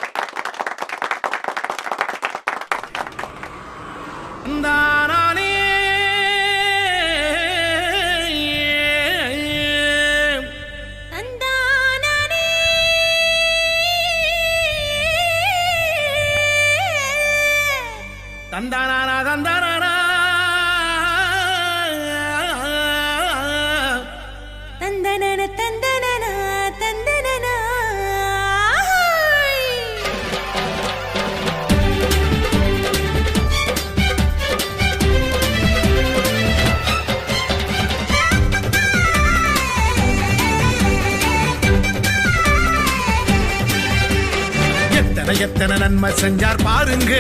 எத்தனை நன்மை செஞ்சார் பாருங்க,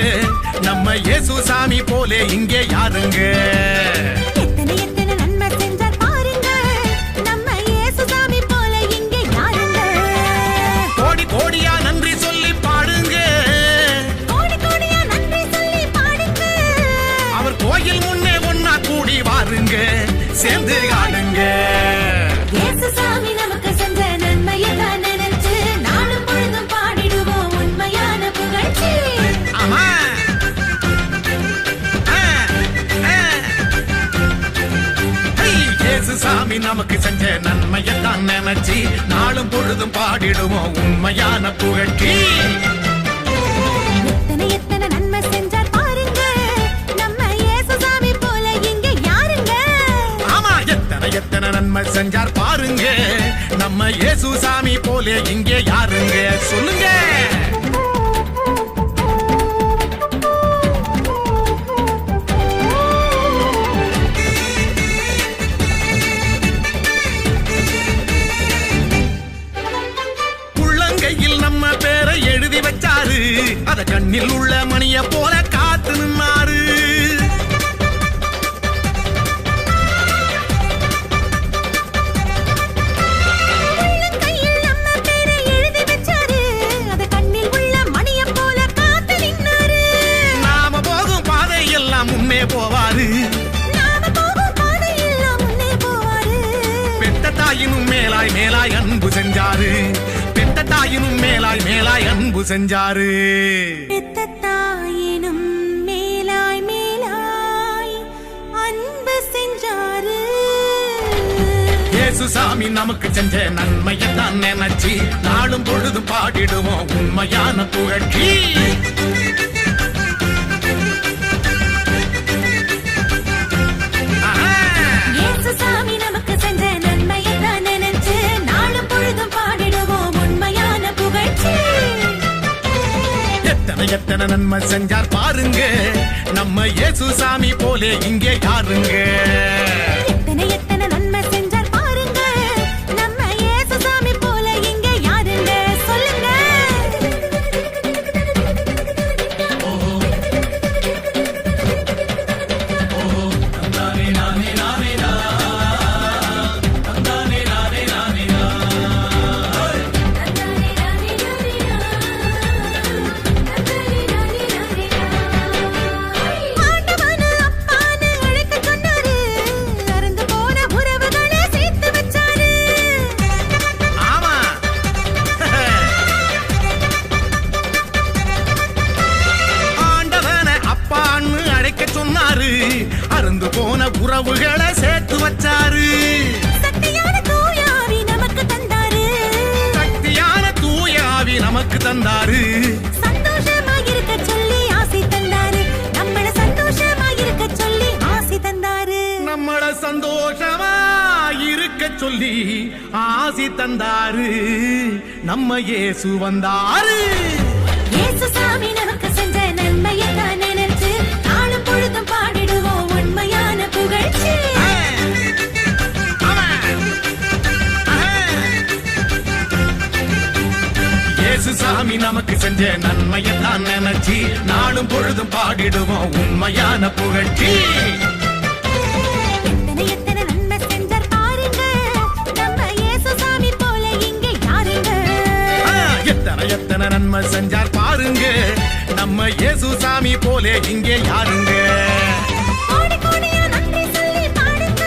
நம்ம இயேசு சாமி போலே இங்கே யாருங்க. எத்தனை நன்மை செஞ்சார் பாருங்க, நம்ம இயேசு சாமி போலே இங்கே யாருங்க. கோடியா நன்றி சொல்லி பாடுங்க, கோடியா நன்றி சொல்லி பாடுங்க. அவர் கோயில் முன்னே ஒன்னா கூடி வாருங்க, சேர்ந்து ஆடுங்க. இயேசு சாமி நமக்கு செஞ்ச நன்மையை தான் நினைச்சு நானும் பொழுதும் பாடிடுவோம் உண்மையான புகழ்ச்சி. இயேசு சாமி நமக்கு செஞ்ச நன்மையை தான் நினைச்சு நாளும் பொழுதும் பாடிடுவோம் உண்மையான புகழ்ச்சி. எத்தனை நன்மை செஞ்சார் பாருங்க, நம்ம இயேசு சாமி போல இங்கே யாருங்க. ஆமா, எத்தனை நன்மை நன்மை செஞ்சார் பாருங்க, நம்ம இயேசு சாமி போலே இங்கே யாருங்க சொல்லுங்க. உள்ளங்கையில் நம்ம பேரை எழுதி வச்சாரு, அத கண்ணில் உள்ள மணிய போல காத்து நின்னாரு. நாம போகும் பாதையெல்லாம் முன்னே போவாரு, பெத்த தாயினும் மேலாய் மேலாய் அன்பு செஞ்சாரு, பெத்த தாயினும் மேலாய் மேலாய் அன்பு செஞ்சாரு. பெத்த தாயினும் மேலாய் மேலாய் அன்பு செஞ்சாரு. இயேசு சாமி நமக்கு செஞ்ச நன்மையத்தான் நினைச்சு நாளும் பொழுதும் பாடிடுவோம் உண்மையான புகழ்ச்சி. இயேசு சாமி நமக்கு செஞ்ச நன்மையைத்தான் நினைச்சு நாளும் பொழுதும் பாடிடுவோம் உண்மையான புகழ்ச்சி. எத்தனை எத்தனை நன்மை செஞ்சார் பாருங்க, நம்ம இயேசு சாமி போலே இங்கே யாருங்க. எத்தனை எத்தனை நன்மை செஞ்சார் பாருங்க, நம்ம இயேசு சாமி போல இங்க யாருங்க சொல்லுங்க. ஆண்டவனு அப்பான்னு அழைக்க சொன்னாரு, அறந்து போன உறவுகளை சேர்த்து வச்சாரு. ஆமா ஆண்டவனை அப்பான்னு அழைக்க சொன்னாரு, அருந்து போன உறவுகளை சேர்த்து வச்சாரு. சக்தியான தூயாவி நமக்கு தந்தாரு, சக்தியான தூயாவி நமக்கு தந்தாரு. சந்தோஷமாயிருக்க சொல்லி ஆசை தந்தாரு, நம்மள சந்தோஷமாயிருக்க சொல்லி ஆசை தந்தாரு. நம்மள சந்தோஷமா இருக்க சொல்லி ஆசி தந்தாரு, நம்ம இயேசு வந்தாரு. இயேசு சாமி நமக்கு செஞ்ச நன்மையைத்தான் நினைச்சு நாளும் பொழுதும் பாடிடுவோம் உண்மையான புகழ்ச்சி. இயேசு சாமி நமக்கு செஞ்ச நன்மையத்தான் நினைச்சு நாளும் பொழுதும் பாடிடுவோம் உண்மையான புகழ்ச்சி. எத்தனை எத்தனை நன்மை செஞ்சார் பாருங்க, நம்ம இயேசு சாமி போல இங்க யாருங்க. எத்தனை எத்தனை நன்மை செஞ்சார் பாருங்க, நம்ம இயேசு சாமி போலே இங்கே யாருங்க. கோடி கோடியா நன்றி சொல்லி பாடுங்க,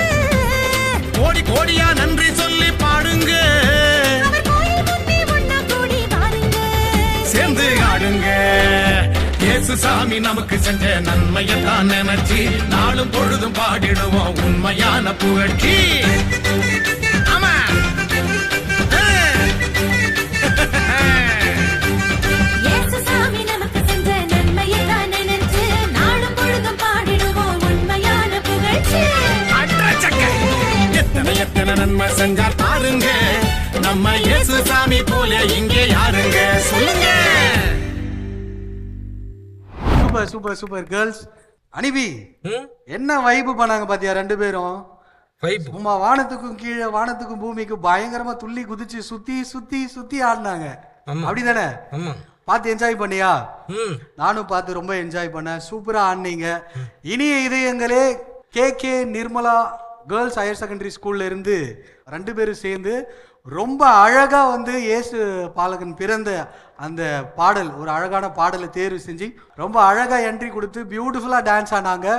கோடி கோடியா நன்றி சொல்லி பாடுங்க, அவர் கோயில் முன்னே ஒண்ணா கூடி பாருங்க. சேர்ந்து ஆடுங்க. இயேசு சாமி நமக்கு செஞ்ச நன்மையத்தான் நினைச்சு நாளும் பொழுதும் பாடிடுவோம் உண்மையான புகழ்ச்சி. ஆமா இயேசு சாமி நமக்கு செஞ்ச நன்மையைத்தான் நினைச்சு நாளும் பொழுதும் பாடிடுவோம் உண்மையான புகழ்ச்சி. எத்தனை எத்தனை நன்மை செஞ்சார் பாருங்க, நம்ம இயேசு சாமி போல இங்கே யாருங்க சொல்லுங்க. Super super super girls. அனிபி என்ன வைப்பு பண்ணாங்க பாத்தியா ரெண்டு பேரும்? சும்மா வானத்துக்கும் கீழே வானத்துக்கும் பூமிக்கும் பயங்கரமா துள்ளி குதிச்சு சுத்தி சுத்தி சுத்தி ஆடினாங்க. அப்படிதானே? பார்த்து என்ஜாய் பண்ணியா? நானும் பார்த்து ரொம்ப என்ஜாய் பண்ணேன். சூப்பரா ஆடினீங்க. இனிய இதயங்களே, K Nirmala girls higher secondary ஸ்கூல்ல இருந்து ரெண்டு பேரும் சேர்ந்து ரொம்ப அழகா வந்து இயேசு பாலகன் பிறந்த அந்த பாடல், ஒரு அழகான பாடலை தேர்வு செஞ்சு ரொம்ப அழகா என்ட்ரி கொடுத்து பியூட்டிஃபுல்லா டான்ஸ் ஆனாங்க.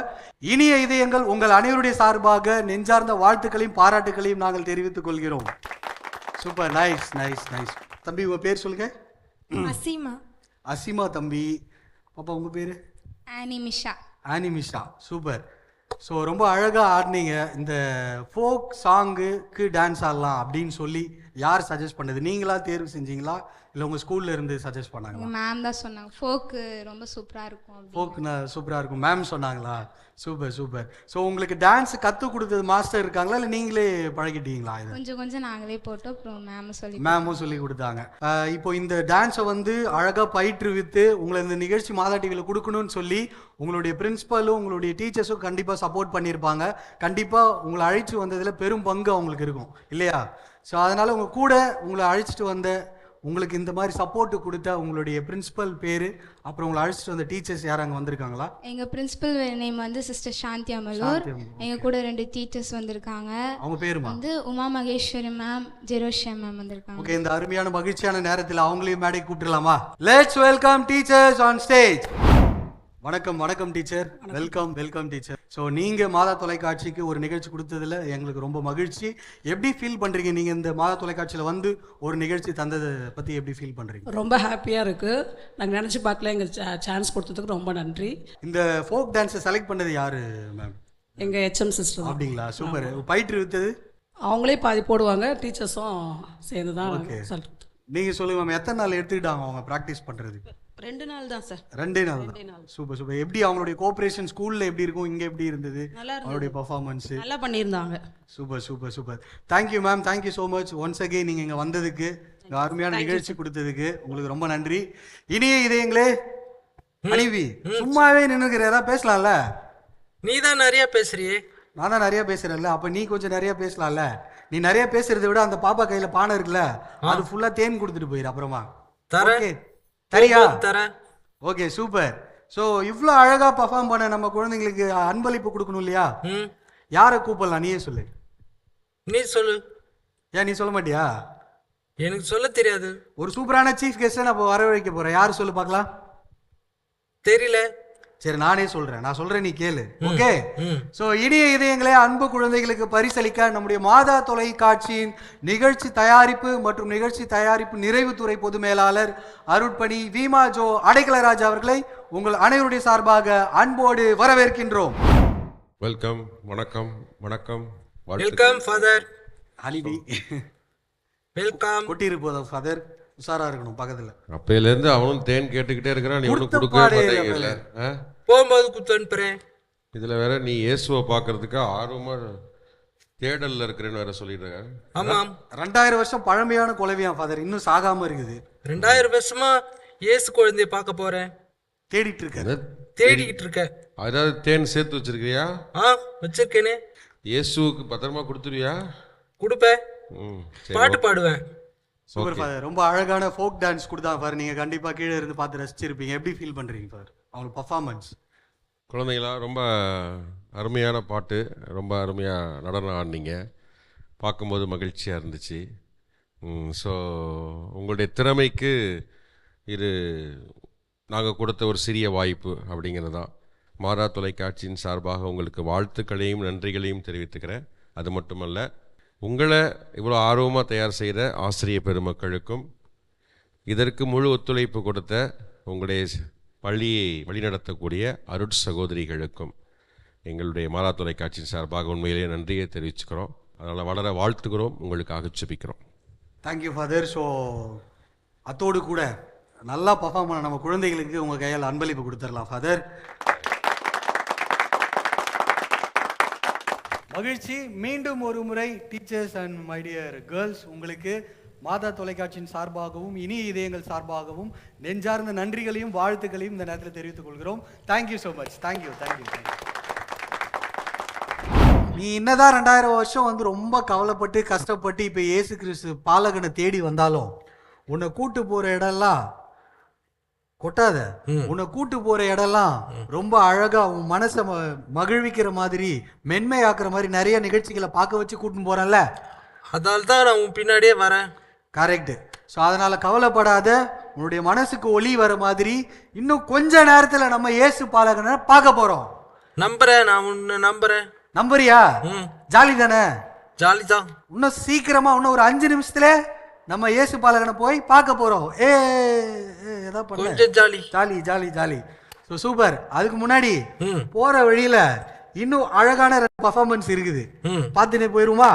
இனிய இதயங்கள் உங்கள் அனைவருடைய சார்பாக நெஞ்சார்ந்த வாழ்த்துக்களையும் பாராட்டுகளையும் நாங்கள் தெரிவித்துக் கொள்கிறோம். Super, nice nice nice. தம்பி உங்க பேர் சொல்லுங்க. அசீமா. அசீமா தம்பி. பாப்பா உங்க பேரு? ஆனிமிஷா. ஆனிமிஷா. சூப்பர். ஸோ ரொம்ப அழகாக ஆடினீங்க. இந்த ஃபோக் சாங்குக்கு டான்ஸ் ஆடலாம் அப்படின்னு சொல்லி யார் சஜஸ்ட் பண்ணது? நீங்களா தேர்வு செஞ்சீங்களா இல்லை உங்கள் ஸ்கூல்ல இருந்து சஜஸ்ட் பண்ணாங்களா? மேம் தான் சொன்னாங்க ஃபோக்கு ரொம்ப சூப்பராக இருக்கும் அப்படின்னு. ஃபோக்குனா சூப்பராக இருக்கும் மேம் சொன்னாங்களா? Super super. ஸோ உங்களுக்கு டான்ஸ் கற்றுக் கொடுத்தது மாஸ்டர் இருக்காங்களா இல்லை நீங்களே பழகிட்டீங்களா? இது கொஞ்சம் கொஞ்சம் நாங்களே போட்டோம், அப்புறம் மேமும் சொல்லி கொடுத்தாங்க. இப்போ இந்த டான்ஸை வந்து அழகாக பயிற்றுவித்து உங்களை இந்த நிகழ்ச்சி மாதா டிவியில் கொடுக்கணும்னு சொல்லி உங்களுடைய பிரின்ஸிபலும் உங்களுடைய டீச்சர்ஸும் கண்டிப்பாக சப்போர்ட் பண்ணியிருப்பாங்க. கண்டிப்பாக உங்களை அழைச்சி வந்ததில் பெரும் பங்கு அவங்களுக்கு இருக்கும் இல்லையா? ஸோ அதனால் உங்கள் கூட உங்களை அழைச்சிட்டு வந்த உங்களுக்கு இந்த மாதிரி சப்போர்ட் கொடுத்த உங்களுடைய பிரின்சிபல் பேர், அப்புறம் உங்களை அழைச்சிட்டு வந்த டீச்சர்ஸ் யார் அங்கே வந்திருக்காங்களா? எங்கள் பிரின்சிபல் நேம் வந்து சிஸ்டர் சாந்தி அமலூர். எங்கள் கூட 2 டீச்சர்ஸ் வந்திருக்காங்க. அவங்க பேருமா? வந்து Uma Maheswari ma'am, Jerosia ma'am வந்திருக்காங்க. ஓகே, இந்த அருமையான மகிழ்ச்சியான நேரத்தில் அவங்களையும் மேடை கூப்பிட்டுலாமா? Let's welcome teachers on stage. வணக்கம் வணக்கம் teacher. Welcome welcome teacher. So நீங்கள் மாதா தொலைக்காட்சிக்கு ஒரு நிகழ்ச்சி கொடுத்ததில் எங்களுக்கு ரொம்ப மகிழ்ச்சி. எப்படி ஃபீல் பண்ணுறீங்க நீங்கள் இந்த மாதா தொலைக்காட்சியில் வந்து ஒரு நிகழ்ச்சி தந்ததை பற்றி எப்படி ஃபீல் பண்ணுறீங்க? ரொம்ப ஹாப்பியாக இருக்குது. நாங்கள் நினச்சி பார்க்கல, எங்கள் சான்ஸ் கொடுத்ததுக்கு ரொம்ப நன்றி. இந்த ஃபோக் டான்ஸை செலக்ட் பண்ணது யார் மேம்? எங்கள் HM சிஸ்டர். அப்படிங்களா? சூப்பர். பயிற்றுவித்தது அவங்களே பாதி போடுவாங்க, டீச்சர்ஸும் சேர்ந்து தான். ஓகே, நீங்கள் சொல்லுங்கள் மேம், எத்தனை நாள் எடுத்துக்கிட்டாங்க அவங்க ப்ராக்டிஸ் பண்ணுறதுக்கு? 2 நாள் தான் சார். 2 நாள் தான். Super super. எப்படி அவங்களுடைய கோஆபரேஷன் ஸ்கூல்ல எப்படி இருக்கும், இங்க எப்படி இருந்தது அவங்களுடைய பெர்ஃபார்மன்ஸ்? நல்லா பண்ணியிருந்தாங்க. Super super super. Thank you ma'am, thank you so much once again. நீங்கள் இங்கே வந்ததுக்கு, அருமையான நிகழ்ச்சி கொடுத்ததுக்கு உங்களுக்கு ரொம்ப நன்றி. இனிய இதயங்களே, அனிவி சும்மாவே நின்னுக்கிற, ஏதாவது பேசலாம்ல? நீ தான் நிறைய பேசுறியே. நான் தான் நிறைய பேசுறேன்ல, அப்ப நீ கொஞ்சம் நிறைய பேசலாம்ல? நீ நிறைய பேசுறதை விட அந்த பாப்பா கையில பானை இருக்குல்ல, அது ஃபுல்லா தேன் கொடுத்துட்டு போயிரு. அப்புறமா சரியா? தரேன். Okay super. ஸோ இவ்வளோ அழகா பர்ஃபார்ம் பண்ண நம்ம குழந்தைங்களுக்கு அன்பளிப்பு கொடுக்கணும் இல்லையா? யாரை கூப்பிடலாம்? நீயே சொல்லு. நீ சொல்லு. ஏன் நீ சொல்ல மாட்டியா? எனக்கு சொல்ல தெரியாது. ஒரு சூப்பரான சீஃப் கெஸ்ட்டை நான் இப்போ வரவழைக்க போறேன். யார் சொல்லு பார்க்கலாம்? தெரியல. சரி நானே சொல்றேன், நான் சொல்றேன், நீ கேளு. ஓகே. ஸோ இனிய இதயங்களே, அன்பு குழந்தைகளுக்கு பரிசளிக்க நம்முடைய மாதா தொலைக்காட்சியின் நிகழ்ச்சி தயாரிப்பு மற்றும் நிகழ்ச்சி தயாரிப்பு நிறைவுத்துறை பொது மேலாளர் அருட்பணி வீமா ஜோ அடைக்கலராஜ் அவர்களை உங்கள் அனைவருடைய சார்பாக அன்போடு வரவேற்கின்றோம். வெல்கம். வணக்கம் வணக்கம். Welcome father. அலிபி வெல்கம். கொட்டியிருப்போம் ஃபாதர், உஷாரா இருக்கணும் பக்கத்துல. அப்பையிலேருந்து அவனும் தேன் கேட்டுக்கிட்டே இருக்கிறான், நீ ஒன்றும் கொடுக்கவே மாட்டேங்கல. போகும்போது குத்து அனுப்புறேன். இதுல வேற நீ இயேசுவை பார்க்கறதுக்கு ஆர்வமா தேடல்ல இருக்கிறேன்னு வேற சொல்லிடுறேன். ஆமாம். 2000 வருஷம் பழமையான குலவியா ஃபாதர், இன்னும் சாகாம இருக்குது. 2000 வருஷமா இயேசு குழந்தைய பார்க்க போறேன். தேடிட்டு இருக்க. தேடிக்கிட்டு இருக்க. அதாவது தேன் சேர்த்து வச்சிருக்கியா? வச்சிருக்கேனே. இயேசுவுக்கு பத்திரமா கொடுத்துருவியா? கொடுப்பேன். பாட்டு பாடுவேன். Super father. ரொம்ப அழகான ஃபோக் டான்ஸ் கொடுத்தாங்க ஃபாதர். நீங்கள் கண்டிப்பாக கீழே இருந்து பார்த்து ரசிச்சிருப்பீங்க. எப்படி ஃபீல் பண்ணுறீங்க ஃபாதர் அவங்க பர்ஃபார்மன்ஸ்? குழந்தைங்களா ரொம்ப அருமையான பாட்டு, ரொம்ப அருமையாக நடனம் ஆடினீங்க. பார்க்கும்போது மகிழ்ச்சியாக இருந்துச்சு. ஸோ உங்களுடைய திறமைக்கு இது நாங்கள் கொடுத்த ஒரு சிறிய வாய்ப்பு அப்படிங்கிறது தான். மாதா தொலைக்காட்சியின் சார்பாக உங்களுக்கு வாழ்த்துக்களையும் நன்றிகளையும் தெரிவித்துக்கிறேன். அது மட்டுமல்ல, உங்களை இவ்வளோ ஆர்வமாக தயார் செய்த ஆசிரிய பெருமக்களுக்கும் இதற்கு முழு ஒத்துழைப்பு கொடுத்த உங்களுடைய பள்ளியை வழிநடத்தக்கூடிய அருட் சகோதரிகளுக்கும் எங்களுடைய மாதா தொலைக்காட்சியின் சார்பாக உண்மையிலேயே நன்றியை தெரிவிச்சுக்கிறோம். அதனால் வளர வாழ்த்துக்கிறோம், உங்களுக்காக ஜெபிக்கிறோம். Thank you father. ஸோ அத்தோடு கூட நல்லா பர்ஃபார்ம் பண்ண நம்ம குழந்தைகளுக்கு உங்கள் கையால் அன்பளிப்பு கொடுத்துடலாம் ஃபாதர். மகிழ்ச்சி. மீண்டும் ஒரு முறை teachers and my dear girls, உங்களுக்கு மாதா தொலைக்காட்சியின் சார்பாகவும் இனிய இதயங்கள் சார்பாகவும் நெஞ்சார்ந்த நன்றிகளையும் வாழ்த்துக்களையும் இந்த நேரத்தில் தெரிவித்துக் கொள்கிறோம். Thank you so much. Thank you thank you. நீ என்னதான் 2000 வருஷம் வந்து ரொம்ப கவலைப்பட்டு கஷ்டப்பட்டு இப்போ இயேசு கிறிஸ்து பாலகனை தேடி வந்தாலும் உன்னை கூட்டு போகிற இடம்லாம் கொட்டாத. உன்னை கூட்டு போற இடம்லாம் ரொம்ப அழகா உன் மனசை மகிழ்விக்கிற மாதிரி மென்மையாக்குற மாதிரி நிறைய நிகழ்ச்சிகளை பார்க்க வச்சு கூட்டின்னு போறேன்ல, அதனால தான் நான் உன் பின்னாடியே வரேன். கரெக்ட். ஸோ அதனால கவலைப்படாத. உன்னுடைய மனசுக்கு ஒளி வர மாதிரி இன்னும் கொஞ்ச நேரத்துல நம்ம இயேசு பாலகனை பார்க்க போறோம். நம்புறேன், நான் உன்னை நம்புறேன். நம்புறியா? ஜாலி தானே? ஜாலி தான். இன்னும் சீக்கிரமா இன்னும் ஒரு 5 நிமிஷத்துல நம்ம இயேசு பாலகனை போய் பார்க்க போறோம். கொஞ்சம் jolly jolly jolly jolly. So super. அதுக்கு முன்னாடி போற வழியில இன்னும் அழகான பர்ஃபார்மன்ஸ் இருக்குது, பார்த்துனே போயிருமா?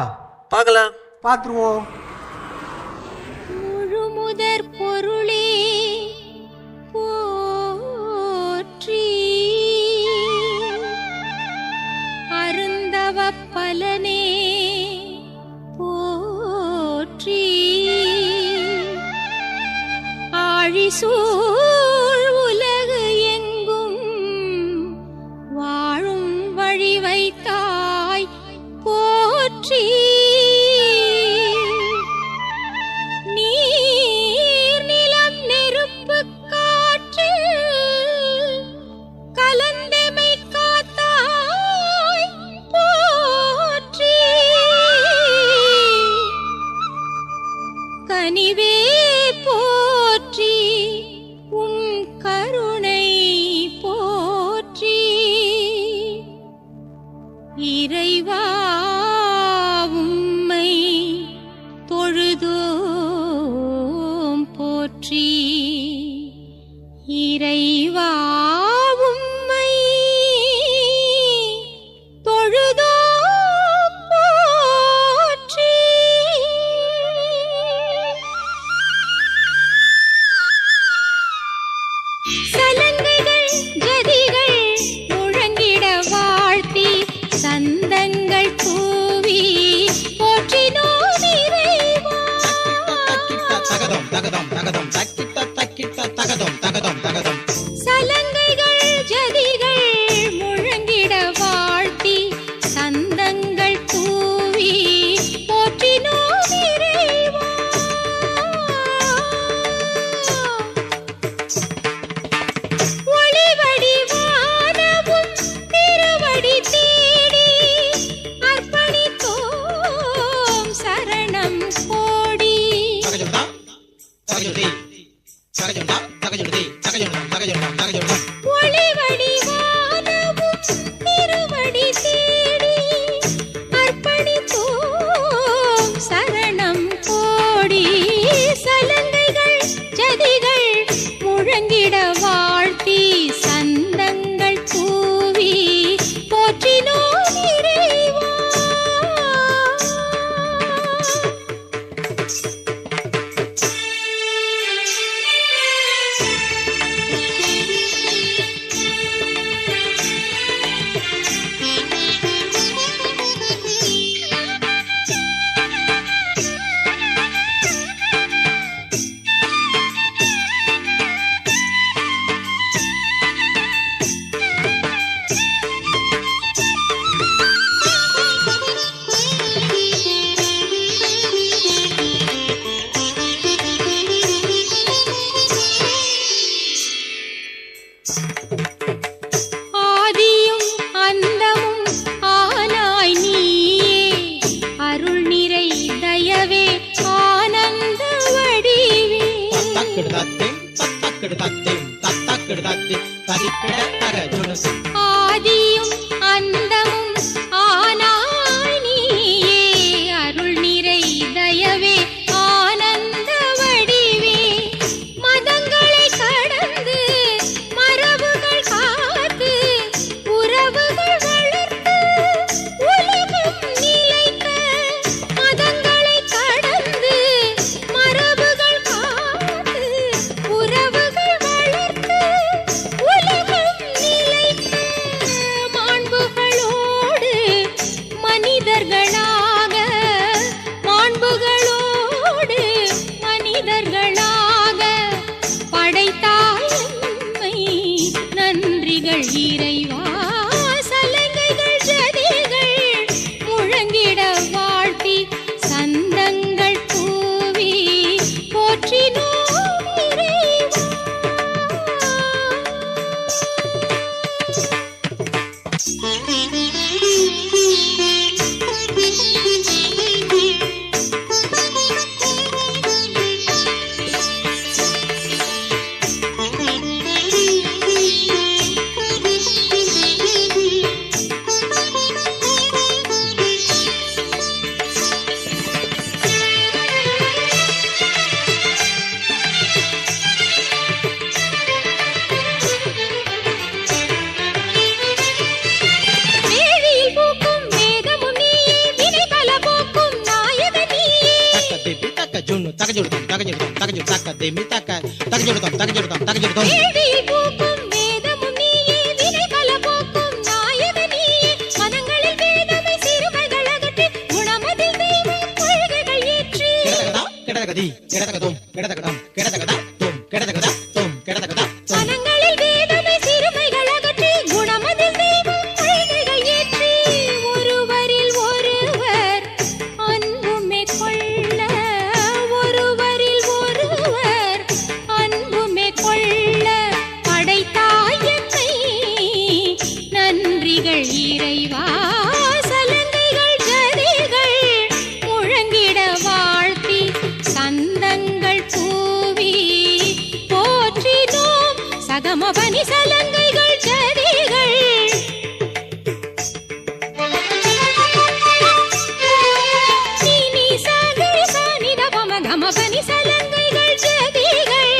பார்க்கலாம். பார்த்துருவோம். ஆழிசூழ் உலகு எங்கும் வாழும் வழி வைத்தாய் போற்றி. நீர் நிலம் நெருப்பு காற்று கலந்தெமை காத்தாய் போற்றி. கனிவே போற்றி, உன் கருணை போற்றி. இறைவா உம்மை தொழுதோம் போற்றி. இறைவா உம்மை தொழுதோம் போற்றி. சலங்கைகள் ஜதிகள் முழங்கிட வாழ்த்தி சந்தங்கள் கூவி போற்றினோம் இறைவா. சலங்கைகள் ஜதிகள் முழங்கிட வாழ்த்தி சந்தங்கள் கூவி போற்றினோம் இறைவா. ஒளிவடிவானமும் திருவடி தேடி அர்ப்பணித்தோம் சரணம் கோடி. ஒளிவடிவானமும் திருவடி தேடி அர்ப்பணித்தோம் சரணம் கோடி. சலங்கைகள் ஜதிகள் முழங்கிட வாழ்த்தி சந்தங்கள் கூவி போற்றினோம் இறைவா. ஆதியும் அந்தமும் ஆனாய் நீயே அருள் நிறை தயவே ஆனந்த வடிவே. ஆதியும் அந்தமும் ஆனாய் நீயே அருள் நிறை தயவே ஆனந்த வடிவே. மதங்களை கடந்து மரபுகள் காத்து உறவுகள் வளர்த்து உலகம் நிலைக்க. மதங்களை கடந்து மரபுகள் காத்து உறவுகள் வளர்த்து உலகம் நிலைக்க. மாண்புகளோடு மனிதர்களாக மாண்புகளோடு மனிதர்களாக படைத்தாய் எம்மை நன்றிகள் இறைவா. சலங்கைகள் ஜதிகள் முழங்கிட வாழ்த்தி சந்தங்கள் கூவி போற்றினோம் இறைவா. வேலியில் பூக்கும் வேதமும் நீயே வினை பல போக்கும் நாயக நீயே. வேலியில் பூக்கும் வேதமும் நீயே வினை பல போக்கும் நாயக நீயே. மனங்களில் வேதமை சிறுமைகள் அகற்றி குணமதில் தெய்வ கொள்கைகள் ஏற்றி. மனங்களில் வேதனை சிறுமைகள் அகற்றி குணமதில் தெய்வம் கொள்கைகள் ஏற்றி ஒருவரில் ஒருவர் அன்புமே கொள்ள ஒருவரில் ஒருவர் அன்புமே கொள்ள படைத்தாய் என்னை நன்றிகள் இறைவா சலங்கைகள் ஜதிகள் முழங்கிட வாழ்த்தி சந்தங்கள் பூவி போற்றினோம் சகமபனி சலங்கைகள் ஜதிகள் நீ நீ சாகரி சானித பம கமபனி சலங்கைகள் ஜதிகள்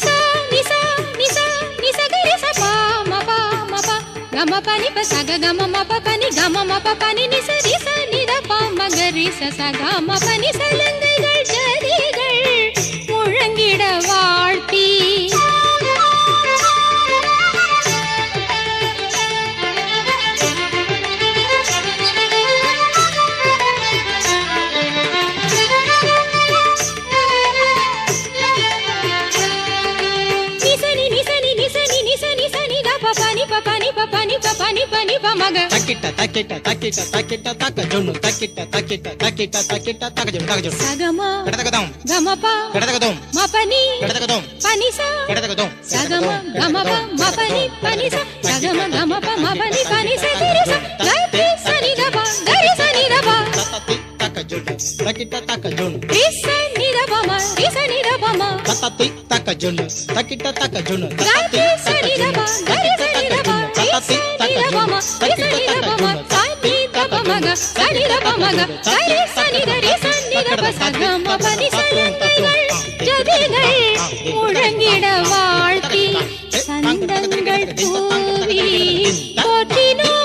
சா நிசா நிசா நிசகரி சபா மபா மபா கம பனி ப சக கம மப பனி கம மப பனி நிச ரிச நித ப மகரி ச சக ம பனி சலங்கைகள் ஜதிகள் முழங்கிட வாழ்த்தி நிசனி நிசனி நிசனி நிசனி சனி த ப பனி ப பனி ப பனி ப பனி பனி ப மக தக்கிட்ட தக்கிட்ட தக்கிட்ட தக்கிட்ட தக்க ஜொன்னு தக்கிட்ட தக்கிட்ட தக்கிட்ட தக்கிட்ட தக்க ஜொன்னு தக்க ஜொன்னு சகம கடதகதம் கமப கடதகதம் மபனி கடதகதம் பனிசா கடதகதம் சகம கமப மபனி பனிசா சகம கமப மபனி பனிசா திரிசா கரி சனி த ப கரி சனி த ப தத்தி தக்க ஜொன்னு தக்கிட்ட தக்க ஜொன்னு ரிச நி த ப ம ரிச நி த ப ம தத்தி தக்க ஜொன்னு தக்கிட்ட தக்க ஜொன்னு கரி சனி த ப கரி சனி த ப தத்தி தக்க ஜொன்னு ரிச நி த ப ம சனி த ப மக சனி த ப மக கரி சனி த ரிச நி த ப சகம பனி சலங்கைகள் ஜதிகள் முழங்கிட வாழ்த்தி சந்தங்கள் பூவி போற்றினோம்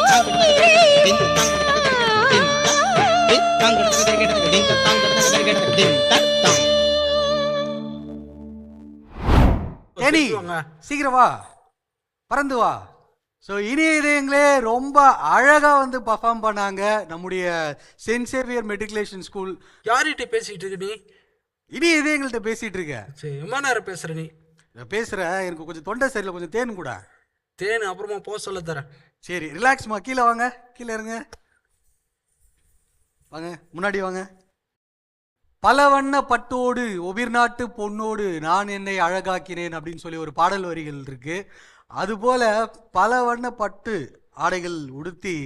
தேனி சீக்கிரம் வா, பறந்து வா. ஸோ இனிய இதயங்களே ரொம்ப அழகா வந்து பர்ஃபார்ம் பண்ணாங்க நம்முடைய சென்ட் சேவியர் மெட்ரிகுலேஷன் ஸ்கூல். யார்கிட்ட பேசிட்டு இருக்க நீ? இனிய இதயங்கள்ட்ட பேசிட்டு இருக்க. சரி, எவ்வளோ நேரம் பேசுற நீ? பேசுறேன், எனக்கு கொஞ்சம் தொண்டை சரியில்லை, கொஞ்சம் தேன் கூட. தேன் அப்புறமா போக சொல்ல தரேன். சரி, ரிலாக்ஸ்மா, கீழே வாங்க, கீழே இருங்க, வாங்க முன்னாடி வாங்க. பல வண்ண பட்டோடு ஒபிர்நாட்டு பொன்னோடு நான் என்னை அழகாக்கினேன் அப்படின்னு சொல்லி ஒரு பாடல் வரிகள் இருக்கு. அதுபோல பல வண்ண பட்டு ஆடைகள் உடுத்தி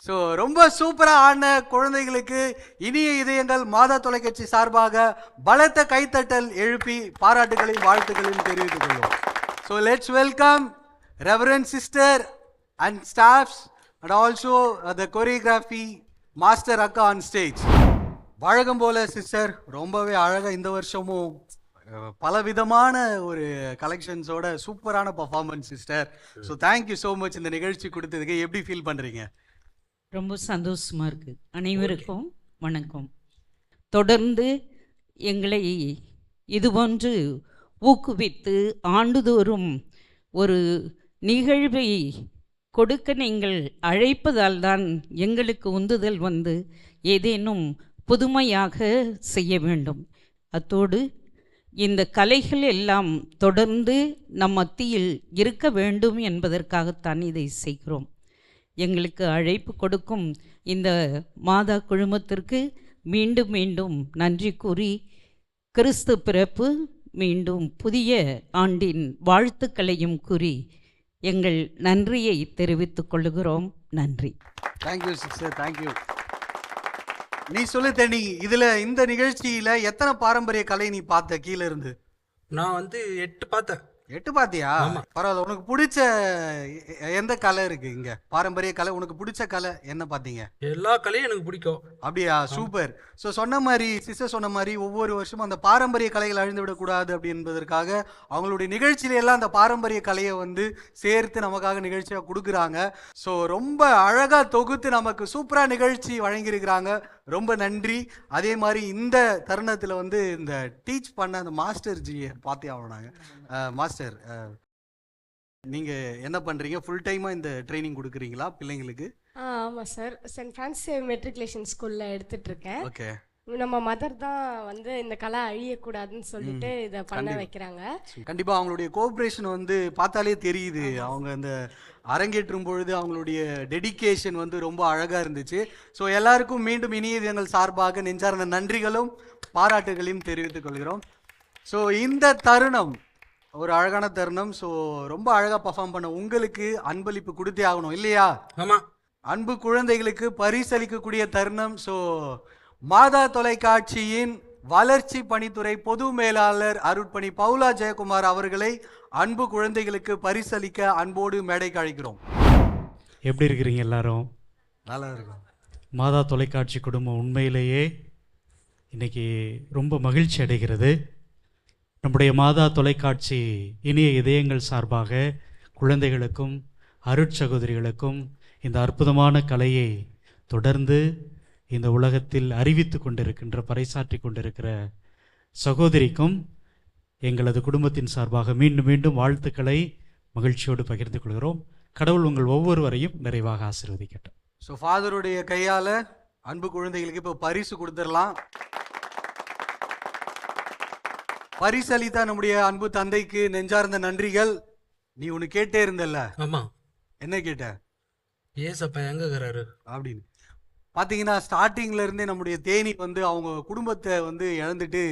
ஸோ ரொம்ப சூப்பராக ஆடின குழந்தைகளுக்கு இனிய இதயங்கள் மாதா தொலைக்காட்சி சார்பாக பலத்த கைத்தட்டல் எழுப்பி பாராட்டுகளையும் வாழ்த்துக்களையும் தெரிவித்துக் கொள்வோம். So let's welcome reverend sister and staffs and also the choreography master அக்கா ஆன் ஸ்டேஜ். வழக்கம் போல சிஸ்டர் ரொம்பவே அழகாக இந்த வருஷமும் பல விதமான ஒரு கலெக்ஷன்ஸோட சூப்பரான performance sister. So thank you so much இந்த நிகழ்ச்சி கொடுத்ததுக்கு. எப்படி ஃபீல் பண்ணுறீங்க? ரொம்ப சந்தோஷமாக இருக்குது. அனைவருக்கும் வணக்கம். தொடர்ந்து எங்களை இதுபோன்று ஊக்குவித்து ஆண்டுதோறும் ஒரு நிகழ்வை கொடுக்க நீங்கள் அழைப்பதால் தான் எங்களுக்கு உந்துதல் வந்து ஏதேனும் புதுமையாக செய்ய வேண்டும். அத்தோடு இந்த கலைகள் எல்லாம் தொடர்ந்து நம் மத்தியில் இருக்க வேண்டும் என்பதற்காகத்தான் இதை செய்கிறோம். எங்களுக்கு அழைப்பு கொடுக்கும் இந்த மாதா குழுமத்திற்கு மீண்டும் மீண்டும் நன்றி கூறி கிறிஸ்து பிறப்பு மீண்டும் புதிய ஆண்டின் வாழ்த்துக்களையும் கூறி எங்கள் நன்றியை தெரிவித்துக் கொள்கிறோம். நன்றி. Thank you sister, thank you. நீ சொல்லு தனி, இதுல இந்த நிகழ்ச்சியில எத்தனை பாரம்பரிய கலை நீ பார்த்த கீழே இருந்து? நான் வந்து 8 பார்த்தேன். 8 பார்த்தியா? பரவாயில்ல. உனக்கு பிடிச்ச எந்த கலை இருக்கு இங்க? பாரம்பரிய கலை உனக்கு பிடிச்ச கலை என்ன பார்த்தீங்க? எல்லா கலையும் எனக்கு பிடிக்கும். அப்படியா? சூப்பர். ஸோ சொன்ன மாதிரி சிஸ்டர் சொன்ன மாதிரி ஒவ்வொரு வருஷமும் அந்த பாரம்பரிய கலைகள் அழிந்து விடக்கூடாது அப்படி என்பதற்காக அவங்களுடைய நிகழ்ச்சியில எல்லாம் அந்த பாரம்பரிய கலையை வந்து சேர்த்து நமக்காக நிகழ்ச்சியாக கொடுக்குறாங்க. ஸோ ரொம்ப அழகா தொகுத்து நமக்கு சூப்பரா நிகழ்ச்சி வழங்கியிருக்கிறாங்க. ரொம்ப நன்றி. அதே மாதிரி இந்த தருணத்தில் வந்து இந்த டீச் பண்ண அந்த மாஸ்டர் ஜியை பார்த்தே ஆகணுங்க. மாஸ்டர், நீங்க என்ன பண்றீங்க? ஃபுல் டைமா இந்த ட்ரைனிங் கொடுக்குறீங்களா பிள்ளைங்களுக்கு? ஆமாம் சார், சென்ட் ஃப்ரான்சிஸ் மெட்ரிகுலேஷன் ஸ்கூலில் எடுத்துட்ருக்கேன். ஓகே. நம்ம மதர் தான் வந்து இந்த கலை அழியக்கூடாதுன்னு சொல்லிட்டு இதை பண்ண வைக்கிறாங்க. கண்டிப்பாக அவங்களுடைய கோஆப்ரேஷன் வந்து பார்த்தாலே தெரியுது. அவங்க அந்த அரங்கேற்றும் பொழுது அவங்களுடைய டெடிகேஷன் வந்து ரொம்ப அழகாக இருந்துச்சு. ஸோ எல்லாருக்கும் மீண்டும் இனிய எங்கள் சார்பாக நெஞ்சார்ந்த நன்றிகளும் பாராட்டுகளையும் தெரிவித்துக் கொள்கிறோம். ஸோ இந்த தருணம் ஒரு அழகான தருணம். ஸோ ரொம்ப அழகாக பர்ஃபார்ம் பண்ண உங்களுக்கு அன்பளிப்பு கொடுத்தே ஆகணும் இல்லையா? ஆமாம். அன்பு குழந்தைகளுக்கு பரிசளிக்கக்கூடிய தருணம். ஸோ மாதா தொலைக்காட்சியின் வளர்ச்சி பணித்துறை பொது மேலாளர் அருட்பணி பவுலா ஜெயக்குமார் அவர்களை அன்பு குழந்தைகளுக்கு பரிசளிக்க அன்போடு மேடைக்கு அழைக்கிறோம். எப்படி இருக்கிறீங்க எல்லாரும்? நல்லா இருக்கும். மாதா தொலைக்காட்சி குடும்பம் உண்மையிலேயே இன்னைக்கு ரொம்ப மகிழ்ச்சி அடைகிறது. நம்முடைய மாதா தொலைக்காட்சி இனிய இதயங்கள் சார்பாக குழந்தைகளுக்கும் அருட்சகோதரிகளுக்கும் இந்த அற்புதமான கலையை தொடர்ந்து இந்த உலகத்தில் அறிவித்து கொண்டிருக்கின்ற பறைசாற்றி கொண்டிருக்கிற சகோதரிக்கும் எங்களது குடும்பத்தின் சார்பாக மீண்டும் மீண்டும் வாழ்த்துக்களை மகிழ்ச்சியோடு பகிர்ந்து கொள்கிறோம். கடவுள் உங்கள் ஒவ்வொருவரையும் நிறைவாக ஆசீர்வதிக்கட்டும். ஸோ ஃபாதருடைய கையால் அன்பு குழந்தைகளுக்கு இப்போ பரிசு கொடுத்துடலாம். பரிசளித்த நம்முடைய அன்பு தந்தைக்கு நெஞ்சார்ந்த நன்றிகள். நீ ஒன்று கேட்டே இருந்தல்ல? ஆமாம். என்ன கேட்ட? ஏசப்பா எங்க இருக்கிறாரு அப்படின்னு. பார்த்தீங்கன்னா ஸ்டார்டிங்ல இருந்தே நம்முடைய தேனி வந்து அவங்க குடும்பத்தை வந்து இழந்துட்டு,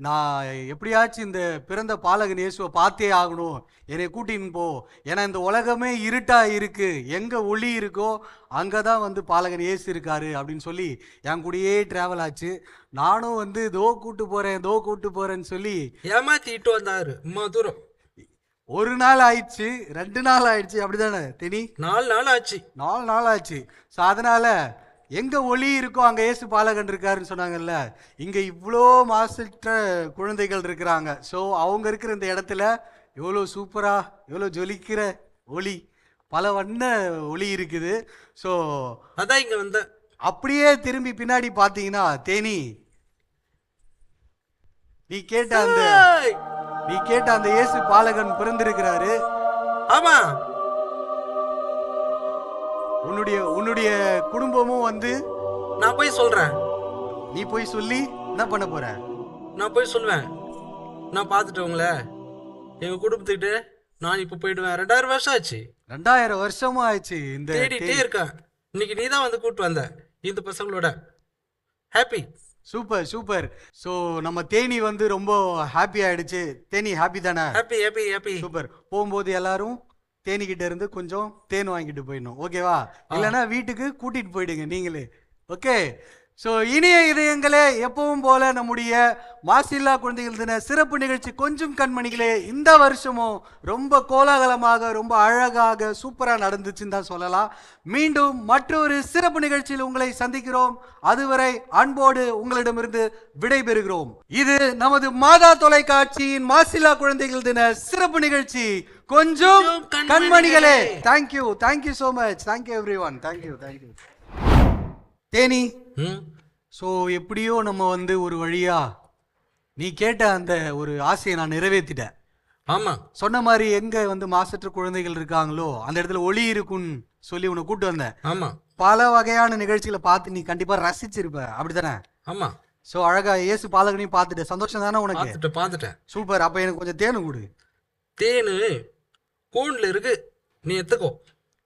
நான் எப்படியாச்சும் இந்த பிறந்த பாலகன் இயேசுவை பார்த்தே ஆகணும், என்னை கூட்டின்னு போ, ஏன்னா இந்த உலகமே இருட்டா இருக்கு, எங்க ஒளி இருக்கோ அங்கதான் வந்து பாலகன் இயேசு இருக்காரு அப்படின்னு சொல்லி என் கூடயே டிராவல் ஆச்சு. நானும் வந்து தோ கூட்டு போறேன்னு சொல்லி ஏமாத்திட்டு வந்தாரு. அம்மா தூரம் ஒரு நாள் ஆயிடுச்சு, 2 நாள் ஆயிடுச்சு, அப்படிதானே தேனி? 4 நாள் ஆச்சு. 4 நாள் ஆச்சு. ஸோ அதனால எங்க ஒளி இருக்கோ அங்க இயேசு பாலகன் இருக்காருன்னு சொன்னாங்கல்ல. இங்க இவ்வளோ மாசற்ற குழந்தைகள் இருக்கிறாங்க. ஸோ அவங்க இருக்கிற இந்த இடத்துல எவ்வளோ சூப்பரா, எவ்வளோ ஜொலிக்கிற ஒளி, பல வண்ண ஒளி இருக்குது. ஸோ அதான் இங்க வந்த. அப்படியே திரும்பி பின்னாடி பார்த்தீங்கன்னா தேனி, நீ கேட்ட அந்த இயேசு பாலகன் பிறந்திருக்கிறாரு. ஆமா. உன்னுடைய குடும்பமும் வந்து நான் போய் சொல்றேன். நீ போய் சொல்லி என்ன பண்ண போற? நான் போய் சொல்லுவேன், நான் பார்த்துட்டு உங்களை எங்க குடும்பத்துக்கிட்ட நான் இப்ப போயிடுவேன். 2000 வருஷம் ஆச்சு. 2000 வருஷமும் ஆயிடுச்சு. இந்த தேடிட்டே இருக்கேன். இன்னைக்கு நீ தான் வந்து கூட்டு வந்த இந்த பசங்களோட. ஹாப்பி. Super super. ஸோ நம்ம தேனி வந்து ரொம்ப ஹாப்பி ஆயிடுச்சு. தேனி ஹாப்பி தானே? Happy happy happy. சூப்பர். போகும்போது எல்லாரும் தேனிக்கிட்ட இருந்து கொஞ்சம் தேன் வாங்கிட்டு போயிடணும், ஓகேவா? இல்லைன்னா வீட்டுக்கு கூட்டிட்டு போயிடுங்க நீங்களே. ஓகே. ஸோ இனிய இதயங்களே, எப்பவும் போல நம்முடைய மாசில்லா குழந்தைகள் தின சிறப்பு நிகழ்ச்சி கொஞ்சம் கண்மணிகளே இந்த வருஷமும் ரொம்ப கோலாகலமாக, ரொம்ப அழகாக, சூப்பராக நடந்துச்சுன்னு தான் சொல்லலாம். மீண்டும் மற்றொரு சிறப்பு நிகழ்ச்சியில் உங்களை சந்திக்கிறோம். அதுவரை அன்போடு உங்களிடமிருந்து விடைபெறுகிறோம். இது நமது மாதா தொலைக்காட்சியின் மாசில்லா குழந்தைகள் தின சிறப்பு நிகழ்ச்சி கொஞ்சம் கண்மணிகளே. Thank you so much. Thank you everyone. Thank you. Theni, so எப்படியோ நம்ம வந்து ஒரு வழியா நீ கேட்ட அந்த ஒரு ஆசையை நான் நிறைவேற்றிட்டேன். ஆமா. சொன்ன மாதிரி எங்க வந்து மாசற்ற குழந்தைகள் இருக்காங்களோ அந்த இடத்துல ஒளி இருக்குன்னு சொல்லி உன்னை கூட்டு வந்தேன். ஆமா. பல வகையான நிகழ்ச்சிகளை பார்த்து நீ கண்டிப்பா ரசிச்சிருப்ப, அப்படித்தானே? ஆமா. ஸோ அழகா இயேசு பாலகனையும் பார்த்துட்டு சந்தோஷம் தானே உனக்கு? பார்த்துட்டேன். சூப்பர். அப்ப எனக்கு கொஞ்சம் தேனு கொடு. தேனு கூண்டுல இருக்கு, நீ எடுத்துக்கோ.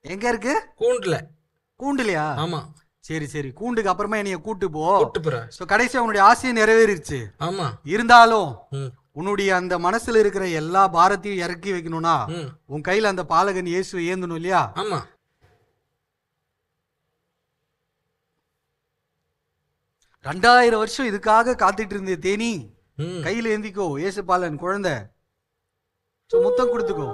எங்க இருக்கு? கூண்டுலையா? ஆமா. சரி, கூண்டுக்கு அப்புறமா என்னைய கூட்டு போ. ஸோ கடைசியா உன்னுடைய ஆசையை நிறைவேறிடுச்சு. ஆமா. இருந்தாலும் உன்னுடைய அந்த மனசுல இருக்கிற எல்லா பாரத்தையும் இறக்கி வைக்கணும்னா உன் கையில அந்த பாலகன் இயேசு ஏந்தணும் இல்லையா? ஆமா. 2000 வருஷம் இதுக்காக காத்துட்டு இருந்த தேனி, கையில ஏந்திக்கோ இயேசு பாலன் குழந்தை. முத்தம் கொடுத்துக்கோ.